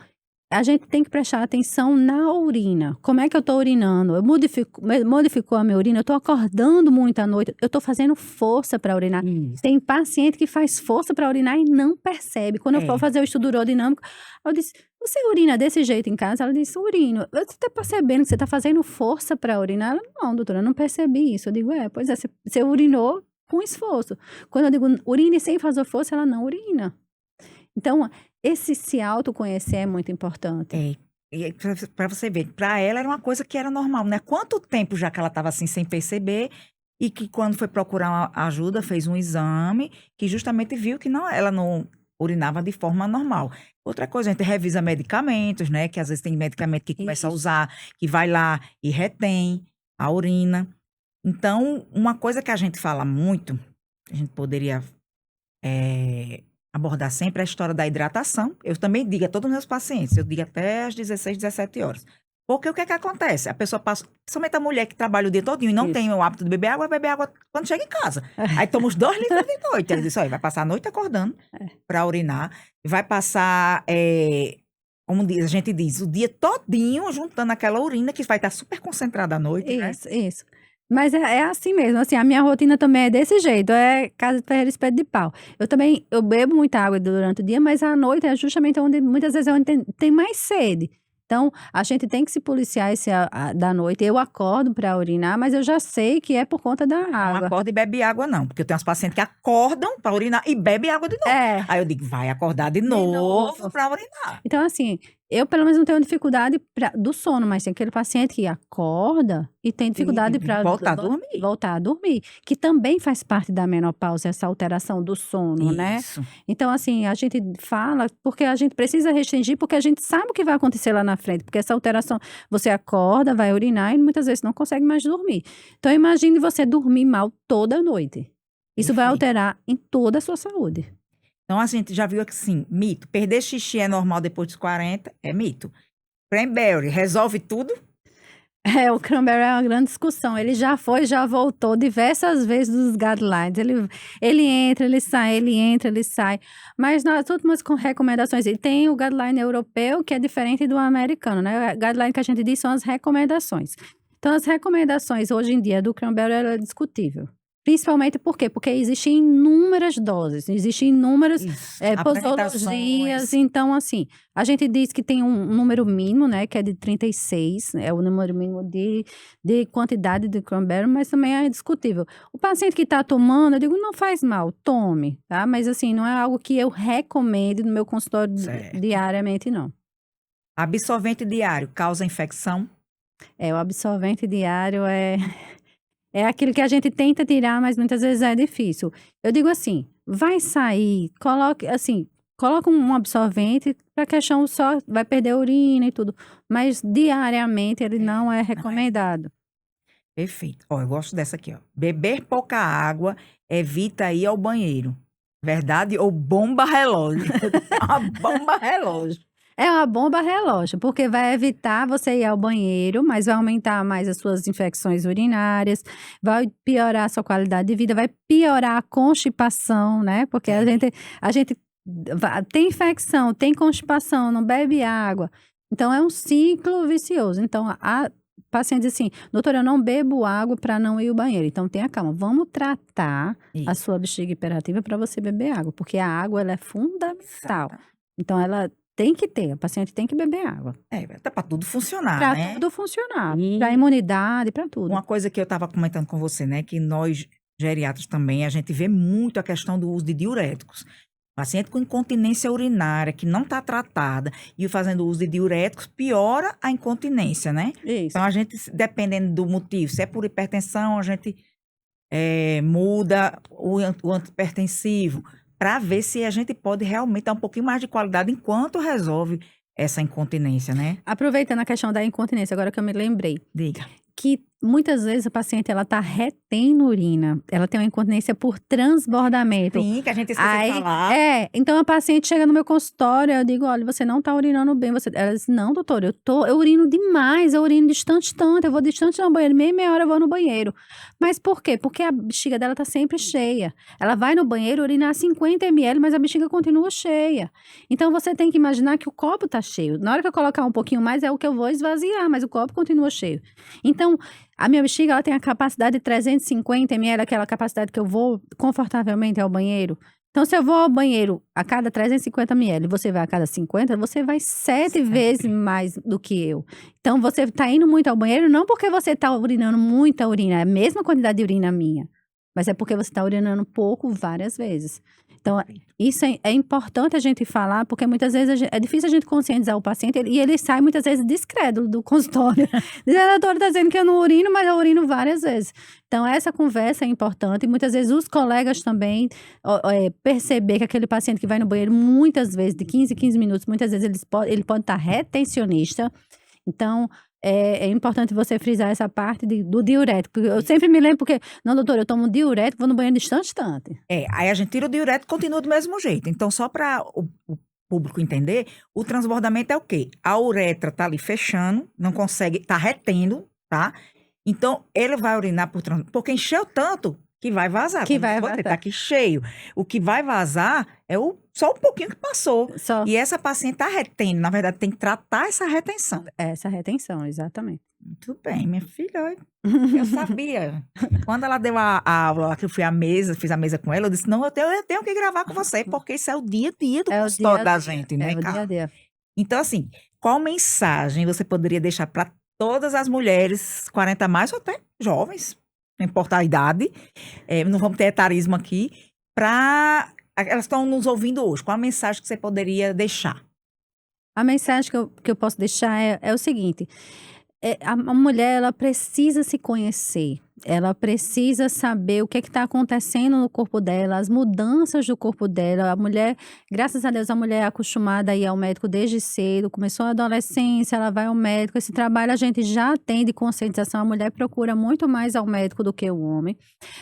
a gente tem que prestar atenção na urina. Como é que eu estou urinando? Modificou a minha urina? Eu estou acordando muito à noite? Eu estou fazendo força para urinar? Isso. Tem paciente que faz força para urinar e não percebe. Quando eu for fazer o estudo urodinâmico, eu disse, você urina desse jeito em casa? Ela disse, urino. Você está percebendo que você está fazendo força para urinar? Ela, não, doutora, eu não percebi isso. Eu digo, pois é, você urinou com esforço. Quando eu digo urine sem fazer força, ela não urina. Então, esse se autoconhecer é muito importante. E para você ver, para ela era uma coisa que era normal, né? Quanto tempo já que ela estava assim sem perceber e que quando foi procurar ajuda fez um exame que justamente viu que ela não urinava de forma normal. Outra coisa, a gente revisa medicamentos, né? Que às vezes tem medicamento que começa a usar, que vai lá e retém a urina. Então, uma coisa que a gente fala muito, a gente poderia abordar sempre a história da hidratação. Eu também digo a todos os meus pacientes, eu digo até às 16, 17 horas. Porque o que é que acontece? A pessoa passa, principalmente a mulher que trabalha o dia todinho e não tem o hábito de beber água, vai beber água quando chega em casa. Aí toma os 2 litros de noite. Ela diz, olha, vai passar a noite acordando para urinar, vai passar, como a gente diz, o dia todinho juntando aquela urina que vai estar super concentrada à noite, né? Isso. Mas é assim mesmo, assim, a minha rotina também é desse jeito, casa de ferreiro espeto de pau. Eu bebo muita água durante o dia, mas à noite é justamente onde, muitas vezes, é onde tem mais sede. Então, a gente tem que se policiar da noite. Eu acordo para urinar, mas eu já sei que é por conta da água. Não acorda e bebe água, não. Porque eu tenho uns pacientes que acordam para urinar e bebem água de novo. Aí eu digo, vai acordar de novo para urinar. Então, assim, eu pelo menos não tenho dificuldade do sono, mas tem aquele paciente que acorda e tem dificuldade para voltar a dormir. Que também faz parte da menopausa, essa alteração do sono, né? Então, assim, a gente fala porque a gente precisa restringir, porque a gente sabe o que vai acontecer lá na frente. Porque essa alteração, você acorda, vai urinar e muitas vezes não consegue mais dormir. Então, imagine você dormir mal toda noite. Isso vai alterar em toda a sua saúde. Então, a gente já viu que, sim, mito. Perder xixi é normal depois dos 40, é mito. Cranberry resolve tudo? O cranberry é uma grande discussão. Ele já voltou diversas vezes dos guidelines. Ele entra, ele sai, ele entra, ele sai. Mas nas últimas recomendações, ele tem o guideline europeu, que é diferente do americano, né? O guideline que a gente diz são as recomendações. Então, as recomendações hoje em dia do cranberry é discutível. Principalmente por quê? Porque existem inúmeras doses, existem inúmeras posologias. Então, assim, a gente diz que tem um número mínimo, né? Que é de 36, é o número mínimo de quantidade de cranberry, mas também é discutível. O paciente que está tomando, eu digo, não faz mal, tome, tá? Mas, assim, não é algo que eu recomendo no meu consultório diariamente, não. Absorvente diário causa infecção? O absorvente diário é aquilo que a gente tenta tirar, mas muitas vezes é difícil. Eu digo assim, vai sair, coloque, assim, coloca um absorvente para que a questão só vai perder a urina e tudo. Mas diariamente ele não é recomendado. Perfeito. Ó, eu gosto dessa aqui, ó. Beber pouca água evita ir ao banheiro. Verdade ou bomba relógio? Uma bomba relógio. É uma bomba relógio, porque vai evitar você ir ao banheiro, mas vai aumentar mais as suas infecções urinárias, vai piorar a sua qualidade de vida, vai piorar a constipação, né? Porque a gente tem infecção, tem constipação, não bebe água. Então, é um ciclo vicioso. Então, a paciente diz assim, doutora, eu não bebo água para não ir ao banheiro. Então, tenha calma, vamos tratar a Isso. sua bexiga hiperativa para você beber água, porque a água ela é fundamental. Exato. Então, ela tem que ter, a paciente tem que beber água. Tá para tudo funcionar, Para né? tudo funcionar, E para imunidade, para tudo. uma coisa que eu estava comentando com você, né? Que nós, geriatras também, a gente vê muito a questão do uso de diuréticos. Paciente com incontinência urinária, que não está tratada, e fazendo uso de diuréticos, piora a incontinência, né? Isso. Então, a gente, dependendo do motivo, se é por hipertensão, a gente muda o antihipertensivo, para ver se a gente pode realmente dar um pouquinho mais de qualidade enquanto resolve essa incontinência, né? Aproveitando a questão da incontinência, agora que eu me lembrei, Diga. que muitas vezes a paciente ela tá retendo urina, ela tem uma incontinência por transbordamento. Sim, que a gente esqueceu de falar. Então a paciente chega no meu consultório, eu digo, olha, você não tá urinando bem, ela diz, não, doutor, eu urino demais, eu urino distante tanto, eu vou distante no banheiro, meia hora eu vou no banheiro. Mas por quê? Porque a bexiga dela tá sempre cheia. Ela vai no banheiro urinar 50 ml, mas a bexiga continua cheia. Então você tem que imaginar que o copo tá cheio. Na hora que eu colocar um pouquinho mais, é o que eu vou esvaziar, mas o copo continua cheio. Então, a minha bexiga ela tem a capacidade de 350 ml, aquela capacidade que eu vou confortavelmente ao banheiro. Então, se eu vou ao banheiro a cada 350 ml, você vai a cada 50, você vai 7 vezes mais do que eu. Então, você está indo muito ao banheiro não porque você está urinando muita urina, é a mesma quantidade de urina minha, mas é porque você está urinando pouco várias vezes. Então, isso é importante a gente falar, porque muitas vezes é difícil a gente conscientizar o paciente e ele sai muitas vezes descrédulo do consultório. Diz, a doutora está dizendo que eu não urino, mas eu urino várias vezes. Então, essa conversa é importante e muitas vezes os colegas também perceber que aquele paciente que vai no banheiro muitas vezes, de 15 em 15 minutos, muitas vezes ele pode estar retencionista. Então, é importante você frisar essa parte do diurético. Eu sempre me lembro porque, não, doutor, eu tomo diurético, vou no banheiro distante. Aí a gente tira o diurético e continua do mesmo jeito. Então, só para o público entender, o transbordamento é o quê? A uretra tá ali fechando, não consegue, tá retendo, tá? Então, ele vai urinar porque encheu tanto que vai vazar. Que vai vazar. Tá aqui cheio. O que vai vazar é só um pouquinho que passou. Só. E essa paciente tá retendo. Na verdade, tem que tratar essa retenção. Essa retenção, exatamente. Muito bem, minha filha. Eu sabia. Quando ela deu a aula, que eu fui à mesa, fiz a mesa com ela, eu disse, não, eu tenho que gravar com você, porque isso é o dia a dia do consultório da gente, né, o dia a dia. Então, assim, qual mensagem você poderia deixar para todas as mulheres 40 a mais, ou até jovens, não importa a idade, não vamos ter etarismo aqui, elas estão nos ouvindo hoje, qual a mensagem que você poderia deixar? A mensagem que eu posso deixar é o seguinte, a mulher ela precisa se conhecer, ela precisa saber o que está acontecendo no corpo dela, as mudanças do corpo dela. A mulher, graças a Deus, a mulher é acostumada a ir ao médico desde cedo, começou a adolescência, ela vai ao médico. Esse trabalho a gente já tem de conscientização, a mulher procura muito mais ao médico do que o homem,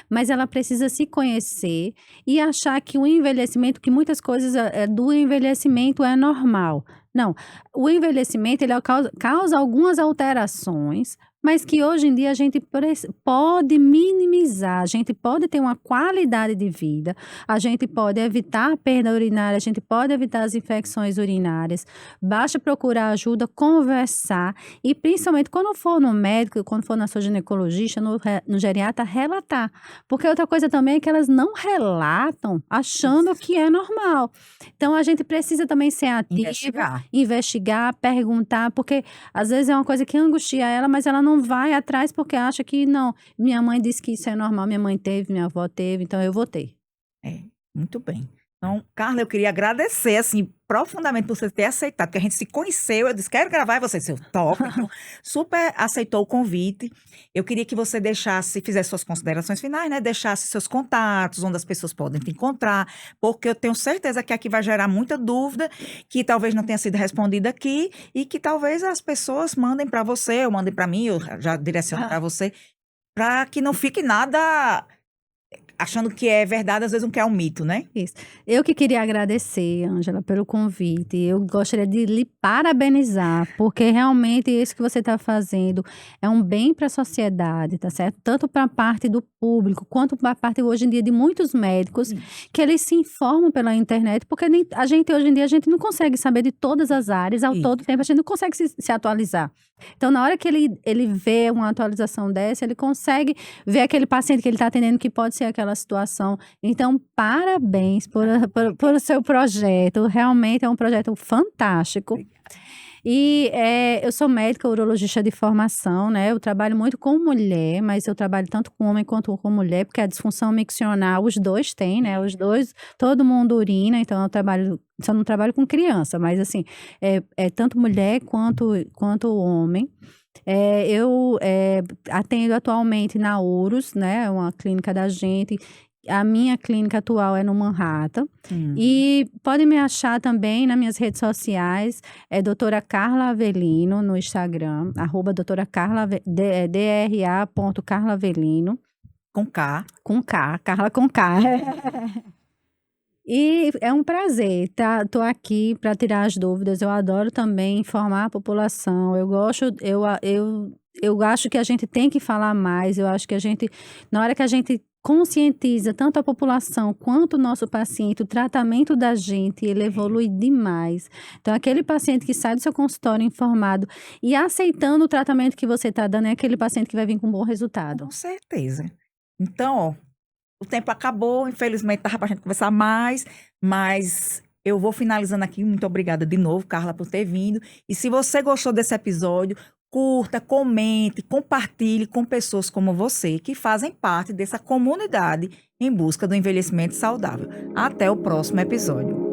mas ela precisa se conhecer e achar que o envelhecimento, que muitas coisas do envelhecimento é normal. Não, o envelhecimento ele causa algumas alterações, mas que hoje em dia a gente pode minimizar, a gente pode ter uma qualidade de vida, a gente pode evitar a perda urinária, a gente pode evitar as infecções urinárias, basta procurar ajuda, conversar e principalmente quando for no médico, quando for na sua ginecologista, no geriatra, relatar. Porque outra coisa também é que elas não relatam achando que é normal. Então a gente precisa também ser ativa, investigar, perguntar, porque às vezes é uma coisa que angustia ela, mas ela não vai atrás porque acha que não, minha mãe disse que isso é normal, minha mãe teve, minha avó teve, então eu vou ter. Muito bem. Então, Carla, eu queria agradecer, assim, profundamente por você ter aceitado, porque a gente se conheceu, eu disse, quero gravar, e você disse, eu topo. Então, super aceitou o convite. Eu queria que você fizesse suas considerações finais, né? Deixasse seus contatos, onde as pessoas podem te encontrar, porque eu tenho certeza que aqui vai gerar muita dúvida, que talvez não tenha sido respondida aqui, e que talvez as pessoas mandem para você, ou mandem para mim, eu já direciono para você, para que não fique nada achando que é verdade, às vezes não quer um mito, né? Isso. Eu que queria agradecer, Ângela, pelo convite. Eu gostaria de lhe parabenizar, porque realmente isso que você está fazendo é um bem para a sociedade, tá certo? Tanto para a parte do público, quanto para a parte hoje em dia de muitos médicos, que eles se informam pela internet, porque a gente hoje em dia a gente não consegue saber de todas as áreas ao todo tempo, a gente não consegue se atualizar. Então, na hora que ele vê uma atualização dessa, ele consegue ver aquele paciente que ele está atendendo que pode ser aquela situação. Então, parabéns por o seu projeto. Realmente é um projeto fantástico. E eu sou médica urologista de formação, né? Eu trabalho muito com mulher, mas eu trabalho tanto com homem quanto com mulher, porque a disfunção miccional, os dois têm, né? Os dois, todo mundo urina, então eu trabalho, só não trabalho com criança, mas assim, é tanto mulher quanto homem. Eu atendo atualmente na URUS, né? Uma clínica da gente. A minha clínica atual é no Manhattan. E pode me achar também nas minhas redes sociais, doutora Carla Avelino no Instagram, @doutora Carla, DRA.Carla Avelino. Com K. Com K, Carla com K. E é um prazer, tá? Tô aqui para tirar as dúvidas. Eu adoro também informar a população. Eu acho que a gente tem que falar mais. Eu acho que na hora que a gente conscientiza tanto a população quanto o nosso paciente, o tratamento da gente, ele evolui demais. Então, aquele paciente que sai do seu consultório informado e aceitando o tratamento que você está dando, é aquele paciente que vai vir com um bom resultado. Com certeza. Então, ó, o tempo acabou, infelizmente dava pra gente conversar mais, mas eu vou finalizando aqui. Muito obrigada de novo, Carla, por ter vindo. E se você gostou desse episódio, curta, comente, compartilhe com pessoas como você, que fazem parte dessa comunidade em busca do envelhecimento saudável. Até o próximo episódio.